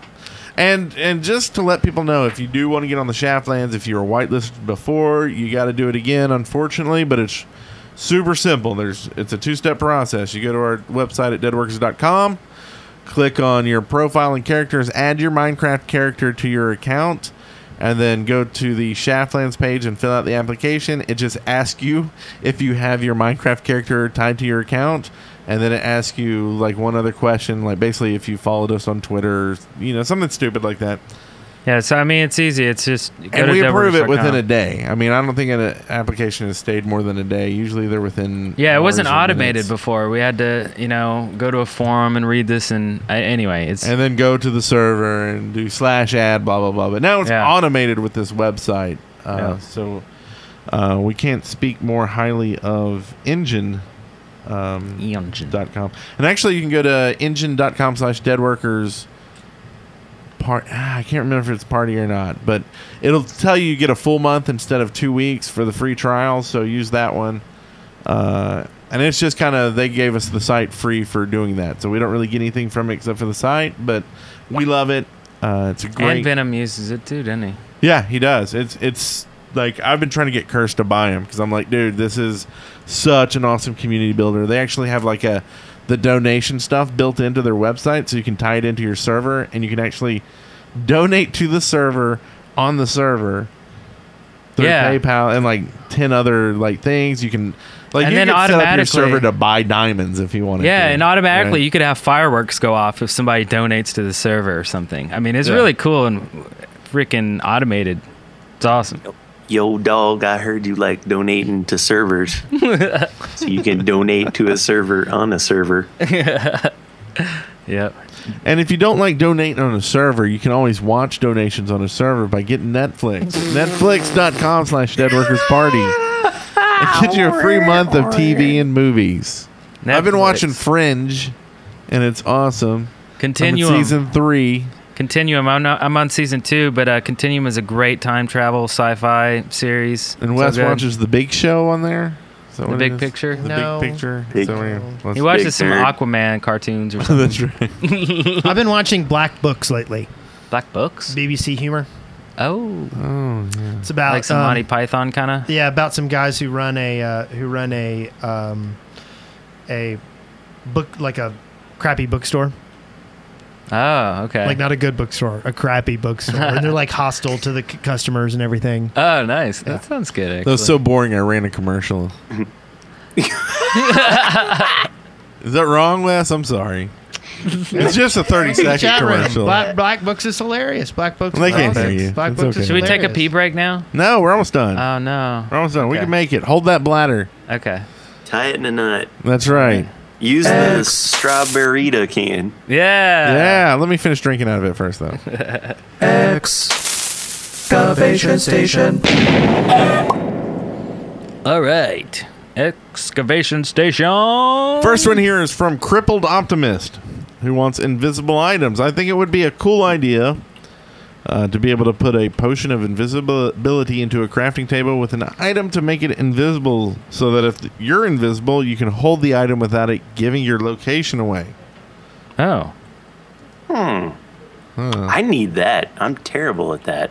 And just to let people know, if you do want to get on the Shaftlands, if you were whitelisted before, you got to do it again, unfortunately, but it's super simple. It's a two-step process. You go to our website at deadworkers.com, click on your profile and characters, add your Minecraft character to your account, and then go to the Shaftlands page and fill out the application. It just asks you if you have your Minecraft character tied to your account, and then it asks you like one other question, like basically if you followed us on Twitter, something stupid like that. Yeah. So I mean, it's easy. It's just go And to we approve it deadworkers.com. within a day. I mean, I don't think an application has stayed more than a day. Usually they're within Yeah, it wasn't hours or automated minutes. before. We had to, go to a forum and read this. And anyway, it's And then go to the server and do /ad, blah, blah, blah. But now it's Yeah. automated with this website. Yeah. So we can't speak more highly of Engine. Engine. .com. And actually, you can go to engine.com/deadworkers. I can't remember if it's party or not, but it'll tell you get a full month instead of 2 weeks for the free trial. So use that one. And it's just kind of, they gave us the site free for doing that. So we don't really get anything from it except for the site, but we love it. It's a great. And Venom uses it too, doesn't he? Yeah, he does. It's like, I've been trying to get Curse to buy him because I'm like, dude, this is such an awesome community builder. They actually have like the donation stuff built into their website, so you can tie it into your server, and you can actually donate to the server on the server through PayPal and like 10 other like things. You can like, and you then can set up your automatically- server to buy diamonds if you wanted to. Yeah, and automatically right? you could have fireworks go off if somebody donates to the server or something. I mean, it's Yeah. really cool and freaking automated. It's awesome. Yo, dog, I heard you like donating to servers. So you can donate to a server on a server. Yep. And if you don't like donating on a server, you can always watch donations on a server by getting Netflix. Netflix.com/deadworkersparty. It gets you a free month of TV and movies. I've been watching Fringe, and it's awesome. Continuum. I'm in season 3. Continuum. I'm on season 2, but Continuum is a great time travel sci-fi series. And So Wes good. watches The Big Show on there. Is that The what Big it is? Picture? The No. Big Picture. Big- So let's- He watches Big some nerd. Aquaman cartoons or something. That's right. I've been watching Black Books lately. Black Books? BBC Humor. Oh. Oh, yeah. It's about Like some Monty Python kind of? yeah, about some guys who run a book, like a crappy bookstore. Oh, okay. Like not a good bookstore, a crappy bookstore, and they're like hostile to the customers and everything. Oh, nice. That sounds good, actually. That was so boring, I ran a commercial. Is that wrong, Wes? I'm sorry. It's just a 30-second Chat room. commercial. Black Books is hilarious. Black Books. They is can't awesome. hear you. Black It's Books okay. is Should we take a hilarious. pee break now? No, we're almost done. Oh, no. We're almost done. We Okay. can make it. Hold that bladder. Okay. Tie it in a knot. That's right. Use the strawberryta can. Yeah. Yeah, let me finish drinking out of it first, though. Excavation station. All right. excavation station. First one here is from Crippled Optimist, who wants invisible items. I think it would be a cool idea to be able to put a potion of invisibility into a crafting table with an item to make it invisible, so that if you're invisible, you can hold the item without it giving your location away. Oh. I need that. I'm terrible at that.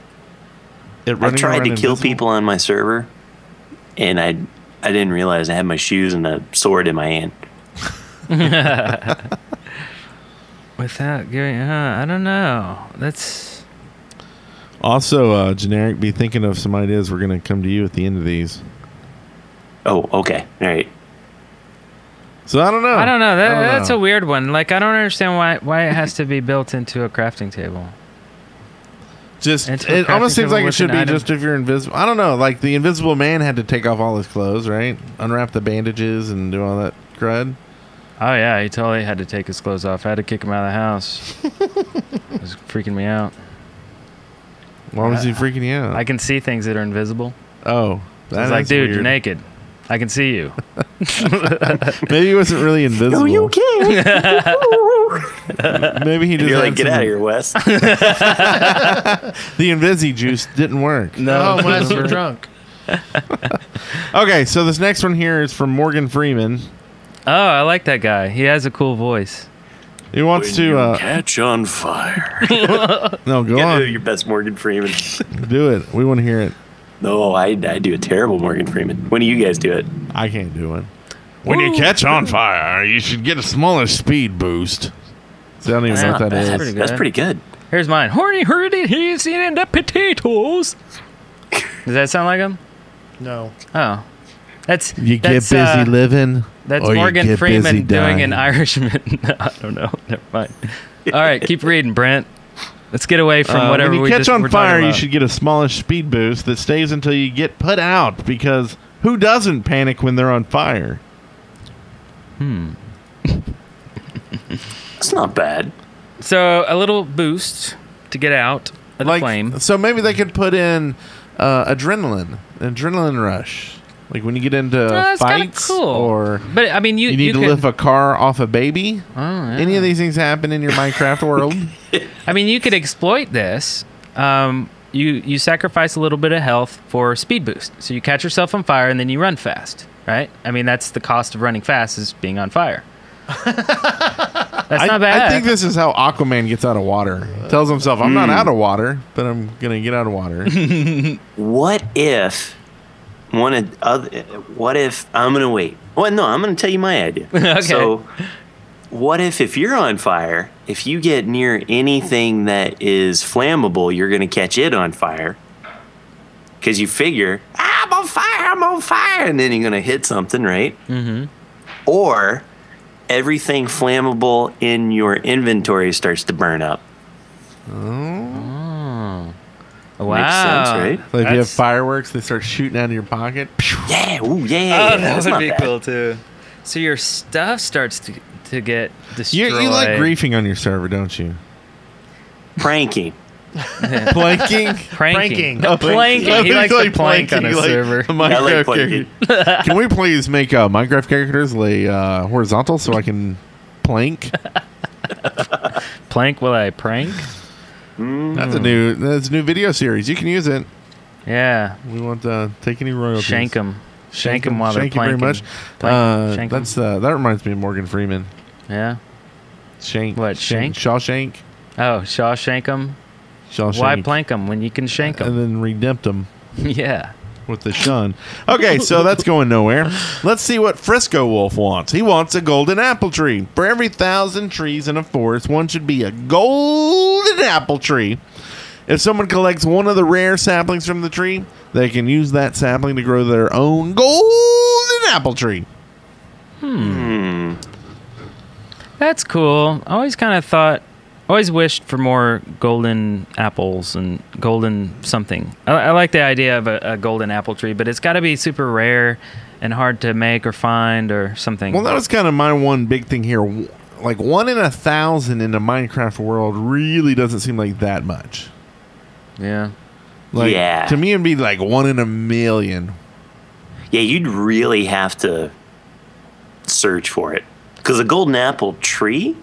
It I running tried around to kill invisible? people on my server, and I didn't realize I had my shoes and a sword in my hand. Without giving, I don't know. That's Also, Generic, be thinking of some ideas. We're going to come to you at the end of these. Oh, okay. All right. So I don't know. I don't know. I don't That's know. a weird one. Like, I don't understand why it has to be built into a crafting table. Just Into a it almost crafting seems table like it with should an be item. just if you're invisible. I don't know. Like the Invisible Man had to take off all his clothes, right? Unwrap the bandages and do all that crud. Oh yeah, he totally had to take his clothes off. I had to kick him out of the house. It was freaking me out. Why was he freaking you out? I can see things that are invisible. Oh, I was like, dude, you're naked. I can see you. Maybe he wasn't really invisible. No, you can't. Maybe he just You're had like, get some- out of here, Wes. The Invisi juice didn't work. No, when we're drunk. Okay, so this next one here is from Morgan Freeman. Oh, I like that guy. He has a cool voice. He wants to catch on fire. no, go You on, do your best Morgan Freeman. do it. We want to hear it. No, I do a terrible Morgan Freeman. When do you guys do it? I can't do it. When you catch on fire, you should get a smaller speed boost. So I don't even know what that That's is. pretty That's good. pretty good. Here's mine. Horny, hurdy, he's eating the potatoes. Does that sound like him? No. Oh. That's You get that's, busy living. That's or you Morgan get Freeman busy doing an dying. Irishman. I don't know. Never mind. All right, keep reading, Brent. Let's get away from whatever when you we catch just on we're fire, talking you about. should get a smallish speed boost that stays until you get put out. Because who doesn't panic when they're on fire? That's not bad. So a little boost to get out of the flame. So maybe they could put in adrenaline rush. Like when you get into That's kinda fights, cool. or But I mean, you need to could, lift a car off a baby. Oh, yeah. Any of these things happen in your Minecraft world? I mean, you could exploit this. You sacrifice a little bit of health for speed boost. So you catch yourself on fire and then you run fast, right? I mean, that's the cost of running fast, is being on fire. That's not bad. I think this is how Aquaman gets out of water. Tells himself, I'm not out of water, but I'm going to get out of water. What if what if I'm gonna wait? Well, no, I'm gonna tell you my idea. Okay. So, what if you're on fire, if you get near anything that is flammable, you're gonna catch it on fire? Because you figure, I'm on fire, and then you're gonna hit something, right? Mm-hmm. Or everything flammable in your inventory starts to burn up. Wow. Makes sense, right? Like if you have That's- fireworks, they start shooting out of your pocket. Yeah, ooh, yeah. Oh, that That's would not be bad. cool too. So your stuff starts to get destroyed. You like griefing on your server, don't you? Pranking. Planking? pranking. Oh, Planking. He likes to like plank on planking, his like server. Minecraft I like character. planking. Can we please make Minecraft characters lay horizontal so I can plank? Plank while I prank. That's a new video series. You can use it. Yeah. We won't take any royalties. Shank them while they're Thank you very planking. much. Shank 'em. That's that reminds me of Morgan Freeman. Yeah. Shank. What, shank? Shawshank. Oh, Shawshank them. Shawshank. Why plank them when you can shank And them? then redempt them Yeah. with the shun. Okay, so that's going nowhere. Let's see what Frisco Wolf wants. He wants a golden apple tree. For every 1,000 trees in a forest, one should be a golden apple tree. If someone collects one of the rare saplings from the tree, they can use that sapling to grow their own golden apple tree. That's cool. I always wished for more golden apples and golden something. I like the idea of a golden apple tree, but it's got to be super rare and hard to make or find or something. Well, that was kind of my one big thing here. Like 1 in 1,000 in the Minecraft world really doesn't seem like that much. Yeah. Like, Yeah. to me, it'd be like 1 in a million. Yeah, you'd really have to search for it. Because a golden apple tree,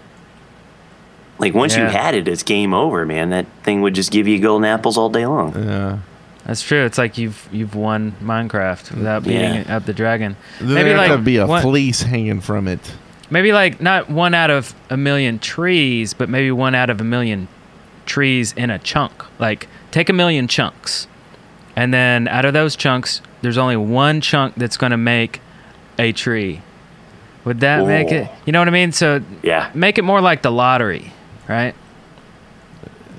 like once you had it, it's game over, man. That thing would just give you golden apples all day long. Yeah. That's true. It's like you've won Minecraft without beating up the dragon. Maybe like to be a fleece hanging from it. Maybe like not 1 out of a million trees, but maybe 1 out of a million trees in a chunk. Like take 1 million chunks, and then out of those chunks, there's only 1 chunk that's going to make a tree. Would that make it? You know what I mean? So make it more like the lottery, right?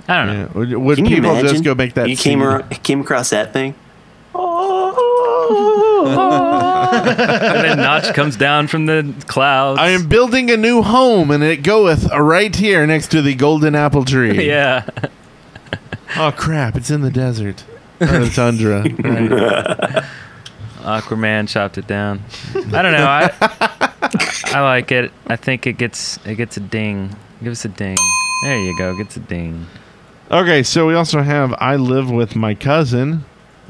I don't know. Yeah. Would people just go make that? You came across that thing. And then Notch comes down from the clouds. I am building a new home, and it goeth right here next to the golden apple tree. Yeah. Oh crap! It's in the desert, the tundra. Right. Aquaman chopped it down. I don't know. I like it. I think it gets a ding. Give us a ding. There you go. Gets a ding. Okay, so we also have I live with my cousin,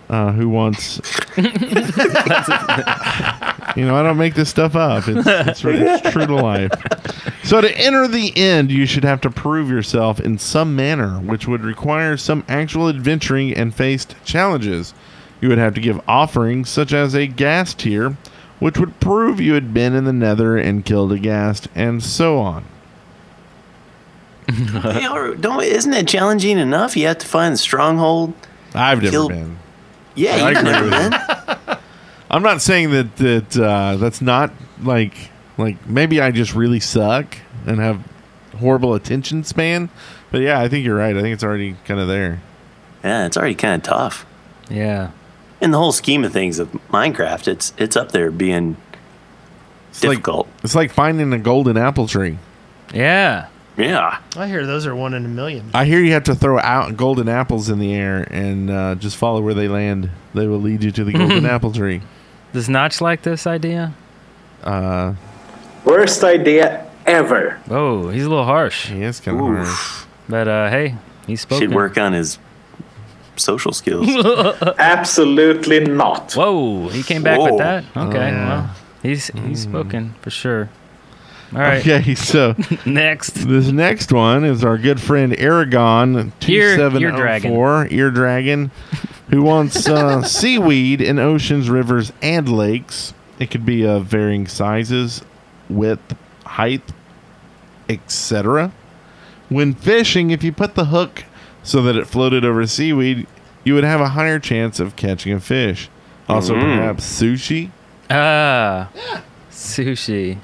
who wants. I don't make this stuff up. It's true to life. So to enter the end, you should have to prove yourself in some manner, which would require some actual adventuring and faced challenges. You would have to give offerings such as a ghast tier, which would prove you had been in the nether and killed a ghast, and so on. Isn't it challenging enough? You have to find the stronghold. I've never been. Yeah, you've never been. I'm not saying that that's not like maybe I just really suck and have horrible attention span, but yeah, I think you're right. I think it's already kind of there. Yeah, it's already kind of tough. Yeah. In the whole scheme of things of Minecraft, it's up there being difficult. It's like finding a golden apple tree. Yeah. Yeah. I hear those are 1 in a million. I hear you have to throw out golden apples in the air and just follow where they land. They will lead you to the golden apple tree. Does Notch like this idea? Worst idea ever. Oh, he's a little harsh. He is kind of harsh. But hey, he's spoken. Should work on his social skills. Absolutely not. Whoa, he came back with that. Okay, well, he's spoken for sure. All right. Okay, so next. This next one is our good friend Aragon 2704 Ear Dragon, who wants seaweed in oceans, rivers, and lakes. It could be of varying sizes, width, height, etc. When fishing, if you put the hook so that it floated over seaweed, you would have a higher chance of catching a fish. Also, perhaps sushi. Sushi.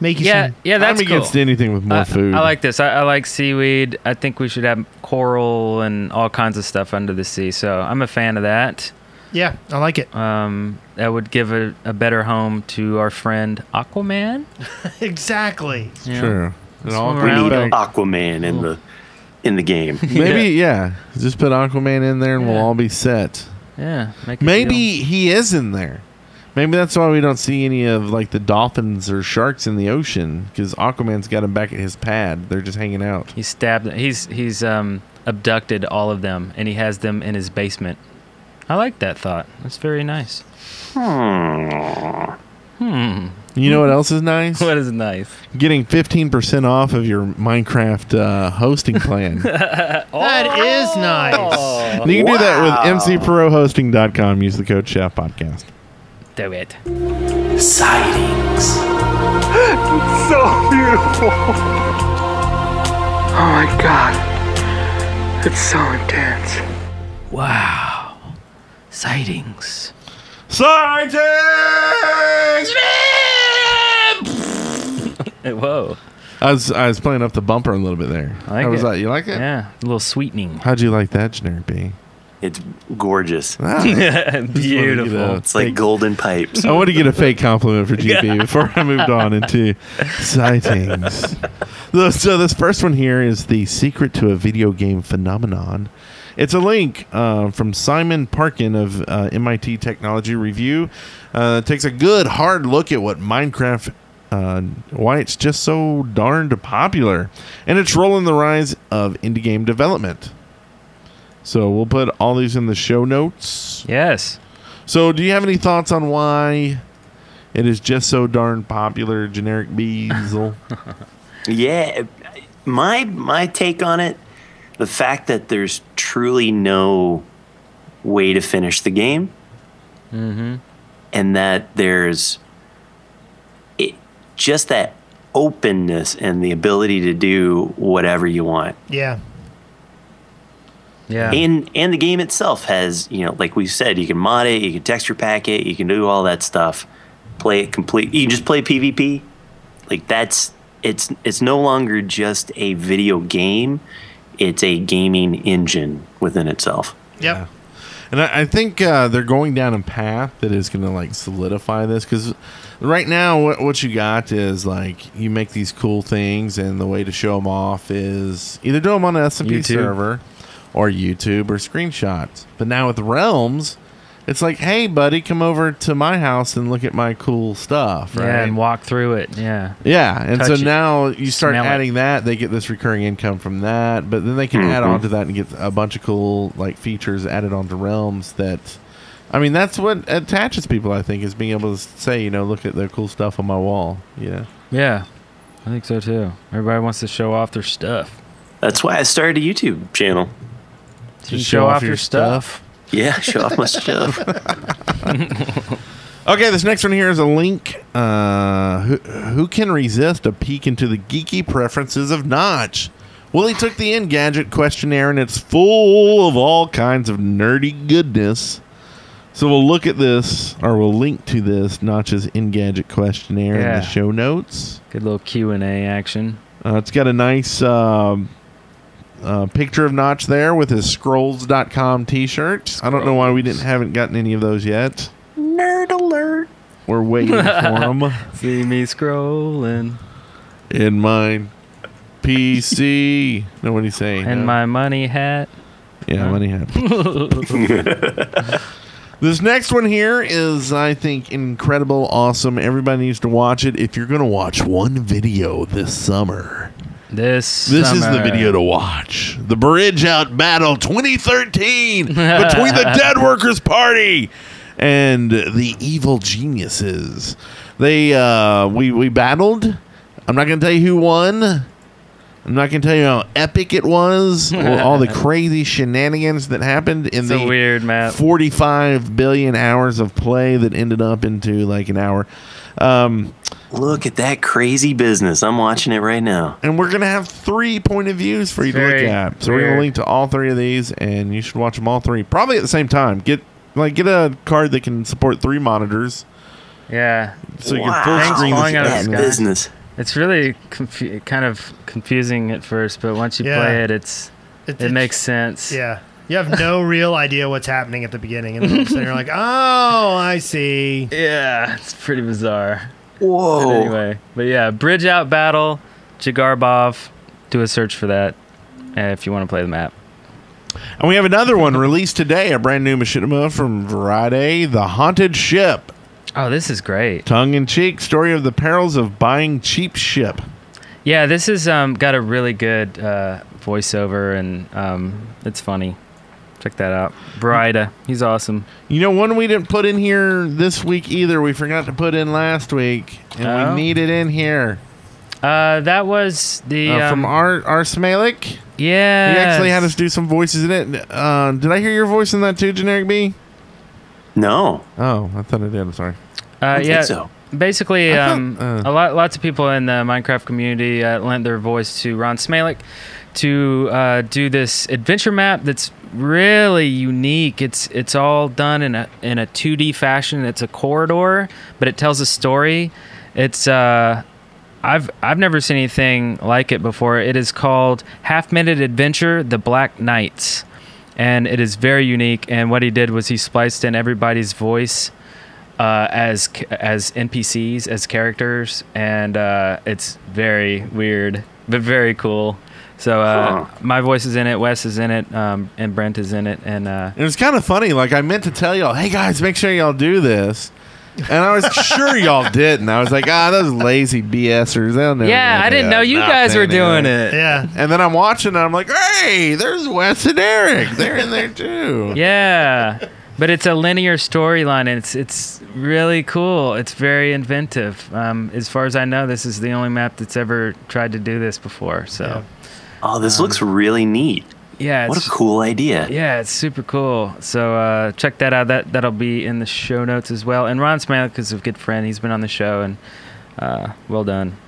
Yeah, that's I'm against anything with more food. I like this. I like seaweed. I think we should have coral and all kinds of stuff under the sea. So I'm a fan of that. Yeah, I like it. That would give a better home to our friend Aquaman. Exactly. Yeah. Sure. We need Aquaman in the game. Maybe, just put Aquaman in there and we'll all be set. Yeah. Maybe he is in there. Maybe that's why we don't see any of like the dolphins or sharks in the ocean, because Aquaman's got him back at his pad. They're just hanging out. He's abducted all of them, and he has them in his basement. I like that thought. That's very nice. You know what else is nice? What is nice? Getting 15% off of your Minecraft hosting plan. That is nice. And you can do that with mcprohosting.com. Use the code CHEFPODCAST. Do it. Sightings. So beautiful. Oh my god. It's so intense. Wow. Sightings. Whoa. I was playing up the bumper a little bit there. How was that? You like it? Yeah. A little sweetening. How'd you like that, GenerikB? It's gorgeous. Beautiful. It's like golden pipes. I want to get a fake compliment for GB before I moved on into sightings. So this first one here is the secret to a video game phenomenon. It's a link from Simon Parkin of MIT Technology Review. Takes a good hard look at what Minecraft, why it's just so darned popular, and its role in the rise of indie game development. So we'll put all these in the show notes. Yes. So, do you have any thoughts on why it is just so darn popular, Generic Beazle? Yeah, my take on it, the fact that there's truly no way to finish the game, and that there's just that openness and the ability to do whatever you want. Yeah. Yeah. And the game itself has, like we said, you can mod it, you can texture pack it, you can do all that stuff. Play it complete. You can just play PvP. Like it's no longer just a video game. It's a gaming engine within itself. Yep. Yeah. And I think they're going down a path that is going to like solidify this, because right now what you got is like you make these cool things, and the way to show them off is either do them on an SMP server or YouTube or screenshots. But now with Realms, it's like, hey, buddy, come over to my house and look at my cool stuff, right? Yeah, and walk through it. Yeah. Yeah, and Touch so it. now you start Smell adding that. They get this recurring income from that, but then they can add on to that and get a bunch of cool like features added onto Realms that, I mean, that's what attaches people, I think, is being able to say, look at the cool stuff on my wall. Yeah, I think so too. Everybody wants to show off their stuff. That's why I started a YouTube channel. So you show off your stuff. Yeah, show off my stuff. Okay, this next one here is a link. Who can resist a peek into the geeky preferences of Notch? Well, he took the Engadget questionnaire, and it's full of all kinds of nerdy goodness. So we'll look at this, or we'll link to this Notch's Engadget questionnaire in the show notes. Good little Q&A action. It's got a nice picture of Notch there with his Scrolls.com t-shirt. I don't know why we haven't gotten any of those yet. Nerd alert. We're waiting for them. See me scrolling. In my PC. No, what do you say? And my money hat. Yeah, money hat. This next one here is, I think, incredible, awesome. Everybody needs to watch it. If you're going to watch one video this summer, this is the video to watch. The Bridge Out Battle 2013 between the Dead Workers Party and the Evil Geniuses. We battled. I'm not going to tell you who won. I'm not going to tell you how epic it was. All the crazy shenanigans that happened in the weird map. 45 billion hours of play that ended up into like an hour. Look at that crazy business. I'm watching it right now. And we're going to have 3 point of views for you to look at. So we're going to link to all 3 of these, and you should watch them all 3. Probably at the same time. Get a card that can support 3 monitors. Yeah. So you can full screen that business. It's really kind of confusing at first, but once you play it, it makes sense. Yeah. You have no real idea what's happening at the beginning. And then you're like, oh, I see. Yeah, it's pretty bizarre. Whoa. But anyway, Bridge Out Battle, Jigarbov. Do a search for that if you want to play the map. And we have another one released today, a brand new machinima from Variety, The Haunted Ship. Oh, this is great. Tongue-in-cheek story of the perils of buying cheap ship. Yeah, this has got a really good voiceover, and it's funny. Check that out. Variety, he's awesome. One we didn't put in here this week either. We forgot to put in last week, and we need it in here. That was the from our Smalek. Yeah, he actually had us do some voices in it. Did I hear your voice in that too, GenerikB? No. Oh, I thought I did. I'm sorry. I think so. Basically, lots of people in the Minecraft community lent their voice to Ron Smalek to do this adventure map that's really unique. It's all done in a 2D fashion. It's a corridor, but it tells a story. It's I've never seen anything like it before. It is called Half Minute Adventure: The Black Knights, and it is very unique. And what he did was he spliced in everybody's voice as NPCs, as characters, and it's very weird but very cool. So my voice is in it, Wes is in it, and Brent is in it, and it was kind of funny. Like, I meant to tell y'all, hey guys, make sure y'all do this, and I was sure y'all didn't. I was like, those lazy BSers, they'll never. Yeah, I didn't know you guys were doing it. Yeah, and then I'm watching, and I'm like, hey, there's Wes and Eric. They're in there too. Yeah. But it's a linear storyline, and it's really cool. It's very inventive. As far as I know, this is the only map that's ever tried to do this before. So, Oh, this looks really neat. yeah, What a cool idea. yeah, it's super cool. So check that out. That'll be in the show notes as well. And Ron Smalek is a good friend. He's been on the show, and well done.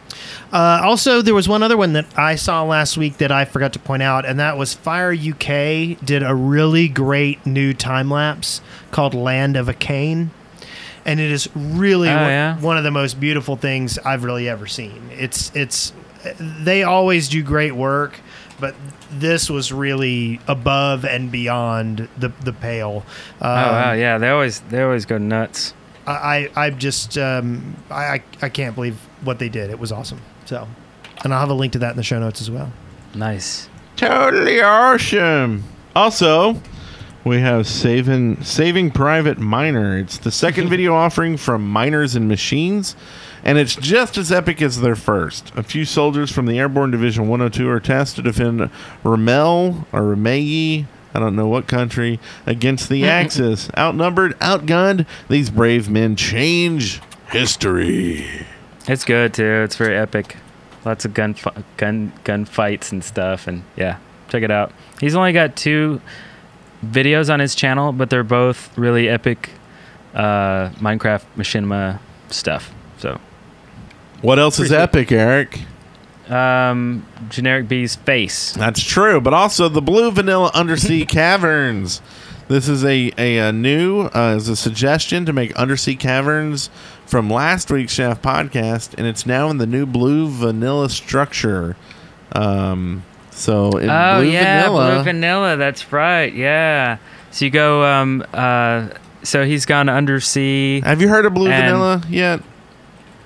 Also, there was one other one that I saw last week that I forgot to point out, and that was Fire UK did a really great new time lapse called Land of a Cane, and it is really one of the most beautiful things I've really ever seen. It's they always do great work, but this was really above and beyond the pale. Wow, yeah, they always go nuts. I just I can't believe what they did. It was awesome. So, and I'll have a link to that in the show notes as well. Nice. Totally awesome. Also, we have Saving Private Miner. It's the second video offering from Miners and Machines, and it's just as epic as their first. A few soldiers from the Airborne Division 102 are tasked to defend Ramel or Ramei, I don't know what country, against the Axis. Outnumbered, outgunned, these brave men change history. It's good too. It's very epic. Lots of gun fights and stuff, and yeah, check it out. He's only got 2 videos on his channel, but they're both really epic Minecraft machinima stuff. So, what else is epic, Eric? GenerikB's face. That's true, but also the Blue Vanilla Undersea Caverns. This is a new as a suggestion to make undersea caverns from last week's Shaft podcast, and it's now in the new Blue Vanilla structure. So in Blue Vanilla, that's right. Yeah. So you go. So he's gone undersea. Have you heard of Blue Vanilla yet?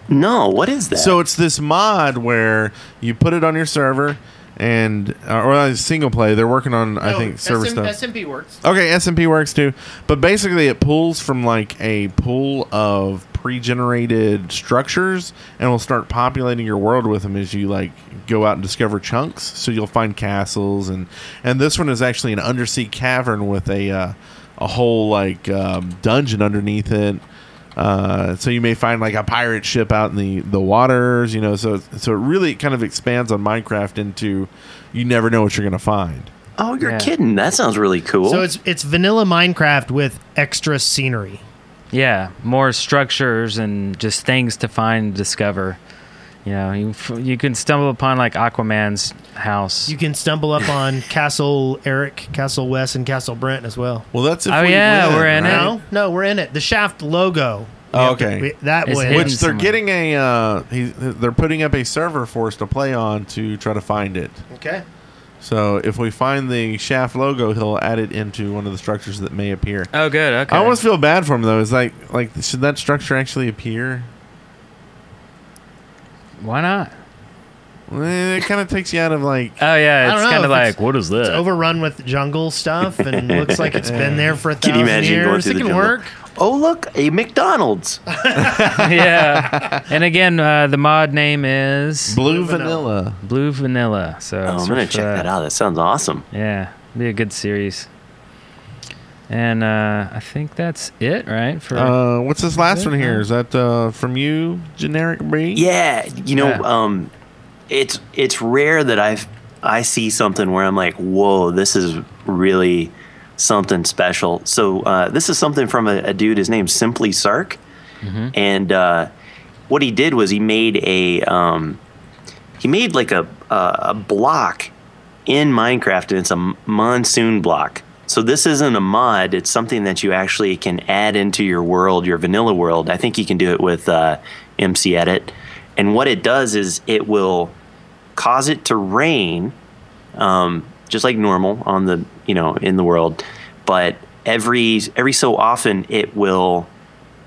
No, what is that? So it's this mod where you put it on your server, and or single play. They're working on I think server stuff. SMP works. Okay, SMP works too. But basically, it pulls from like a pool of pre-generated structures, and will start populating your world with them as you like go out and discover chunks. So you'll find castles, and this one is actually an undersea cavern with a whole like dungeon underneath it. So you may find like a pirate ship out in the waters, you know. So it really kind of expands on Minecraft into you never know what you're gonna find. Oh, you're kidding! That sounds really cool. So it's vanilla Minecraft with extra scenery. Yeah, more structures and just things to find and discover. You know, you can stumble upon like Aquaman's house. You can stumble up on Castle Eric, Castle West, and Castle Brent as well. Well, that's if we're in it. No, we're in it. The Shaft logo. Oh, okay. That It's way. hidden. Which they're getting they're putting up a server for us to play on to try to find it. Okay. So if we find the Shaft logo, he'll add it into one of the structures that may appear. Oh, good. Okay. I almost feel bad for him though. It's like should that structure actually appear? Why not? It kind of takes you out of like. Oh yeah, I don't it's know kind of if like what is It's that? overrun with jungle stuff and looks like it's been there for 1,000 Can you imagine going years. through It the can jungle? work. Oh, look, a McDonald's. Yeah. And again, the mod name is Blue Vanilla. Blue Vanilla. So Oh, I'm going to check that out. That sounds awesome. Yeah, be a good series. And I think that's it, right? For What's this last one here? Is that from you, GenerikB? Yeah, you know, it's rare that I see something where I'm like, whoa, this is really something special. So this is something from a dude. His name's Simply Sark, and what he did was he made like a block in Minecraft, and it's a Monsoon block. So this isn't a mod. It's something that you actually can add into your world, your vanilla world. I think you can do it with MC Edit. And what it does is it will cause it to rain, just like normal on the in the world. But every so often it will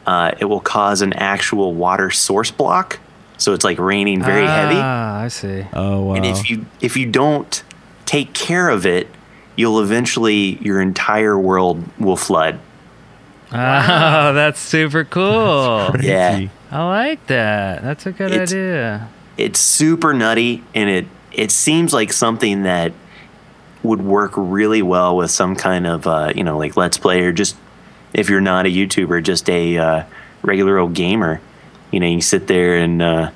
cause an actual water source block. So it's like raining very heavy. Ah, I see. Oh wow. And if you don't take care of it, you'll eventually, your entire world will flood. Oh, that's super cool. Yeah. I like that. That's a good idea. It's super nutty, and it seems like something that would work really well with some kind of like Let's Play, or just if you're not a YouTuber, just a regular old gamer. You know, you can sit there and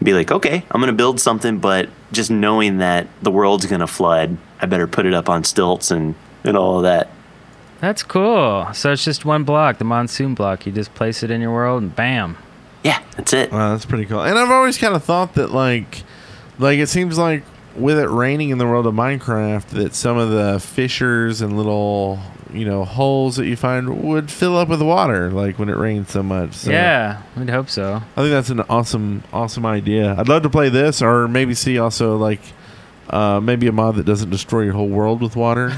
be like, okay, I'm going to build something, but just knowing that the world's going to flood, I better put it up on stilts and all of that. That's cool. So it's just one block, the Monsoon block. You just place it in your world and bam. Yeah, that's it. Wow, that's pretty cool. And I've always kind of thought that, like it seems like with it raining in the world of Minecraft, that some of the fissures and little, you know, holes that you find would fill up with water, like when it rains so much. So Yeah, we'd hope so. I think that's an awesome idea. I'd love to play this, or maybe see also like maybe a mod that doesn't destroy your whole world with water.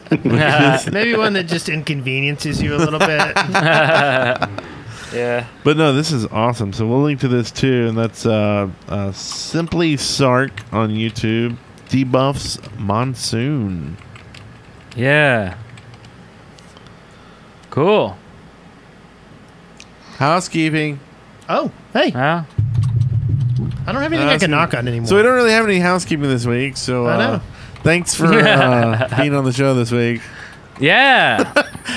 Maybe one that just inconveniences you a little bit. Yeah. But no, this is awesome. So we'll link to this too, and that's Simply Sark on YouTube. Debuffs Monsoon. Yeah. Cool. Housekeeping. Oh, hey. Well, I don't have anything I can knock on anymore. So we don't really have any housekeeping this week. So I know. thanks for being on the show this week. yeah.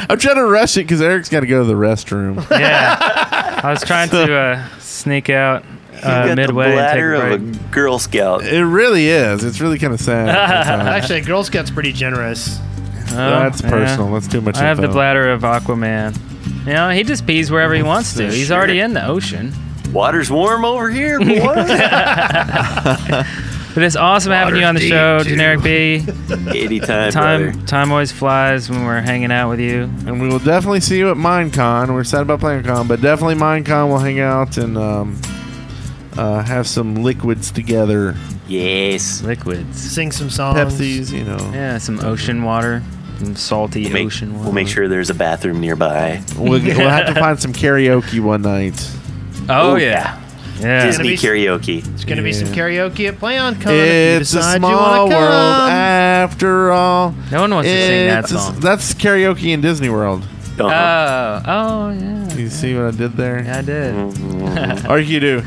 I'm trying to rush it because Eric's got to go to the restroom. Yeah. I was trying to sneak out You got midway the and take bladder a of break. a Girl Scout. It really is. It's really kind of sad. Actually, Girl Scout's pretty generous. That's yeah. personal. That's too much I have the info. bladder of Aquaman. You know, he just pees wherever he wants to. He's already in the ocean. Water's warm over here, boy. But it's awesome having you on the show, GenerikB. Anytime, brother. Time always flies when we're hanging out with you. And we will definitely see you at Minecon. We're sad about PlayerCon, but definitely Minecon. We'll hang out and have some liquids together. Yes. Liquids. Sing some songs. Pepsis, you know. Yeah, some ocean water. Some salty ocean water. We'll make sure there's a bathroom nearby. We'll have to find some karaoke one night. Oh, Ooh, yeah. Yeah. Disney karaoke. There's going to be some karaoke at PlayOnCon. if you It's a decide you small wanna world come. after all. No one wants to sing that song. That's karaoke in Disney World. Uh-huh. Oh, yeah. You see what I did there? Yeah, I did. Or you do.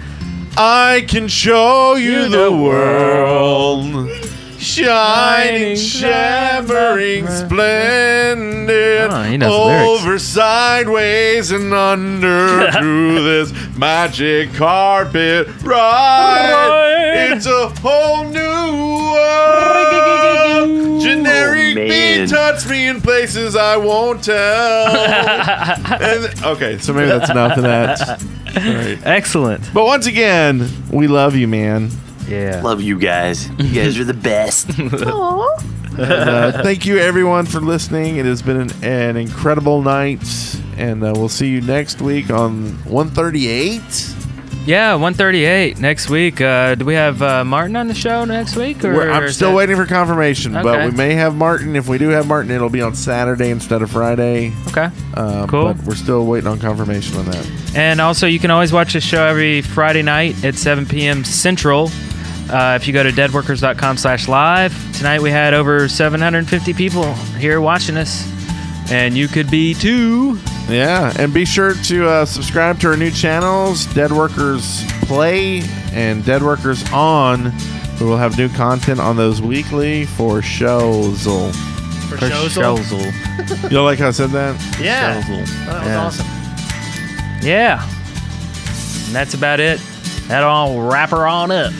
I can show you the world, shining, shimmering, splendid, Oh, he knows the lyrics. over, sideways, and under through this magic carpet ride. It's a whole new world. Generic man. B touch me in places I won't tell. Okay, so maybe that's enough of that. All right. Excellent. But once again, we love you, man. Yeah. Love you guys. You guys are the best. And, thank you, everyone, for listening. It has been an incredible night, and we'll see you next week on 138. Yeah, 138 next week. Do we have Martin on the show next week? Or I'm is still that- waiting for confirmation, but Okay. we may have Martin. If we do have Martin, it'll be on Saturday instead of Friday. Okay. Cool. But we're still waiting on confirmation on that. And also, you can always watch the show every Friday night at 7 p.m. Central. If you go to deadworkers.com/live. Tonight we had over 750 people here watching us. And you could be too. Yeah, and be sure to subscribe to our new channels, Dead Workers Play and Dead Workers On. We will have new content on those weekly for shows. For shows. You like how I said that? Yeah. Shows. That was Yeah. awesome. Yeah. And that's about it. That'll wrap her on up.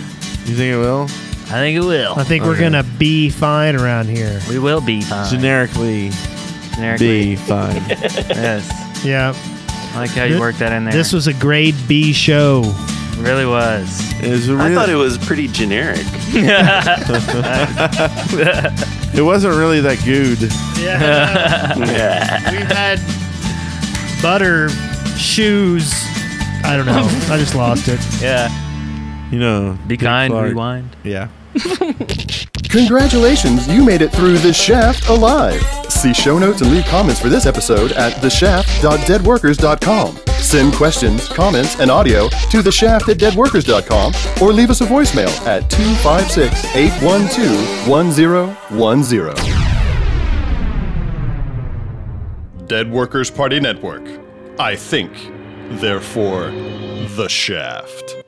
You think it will? I think it will. I think we're going to be fine around here. We will be fine. Generically, be fine. Yes. Yeah. I like how you worked that in there. This was a grade B show. It really was. I thought it was pretty generic. It wasn't really that good. Yeah. We've had butter, shoes. I don't know. I just lost it. Yeah. You know, Be Dick kind, Clark. rewind. Yeah. Congratulations, you made it through The Shaft alive. See show notes and leave comments for this episode at theshaft.deadworkers.com. Send questions, comments, and audio to theshaft@deadworkers.com or leave us a voicemail at 256-812-1010. Dead Workers Party Network. I think, therefore, The Shaft.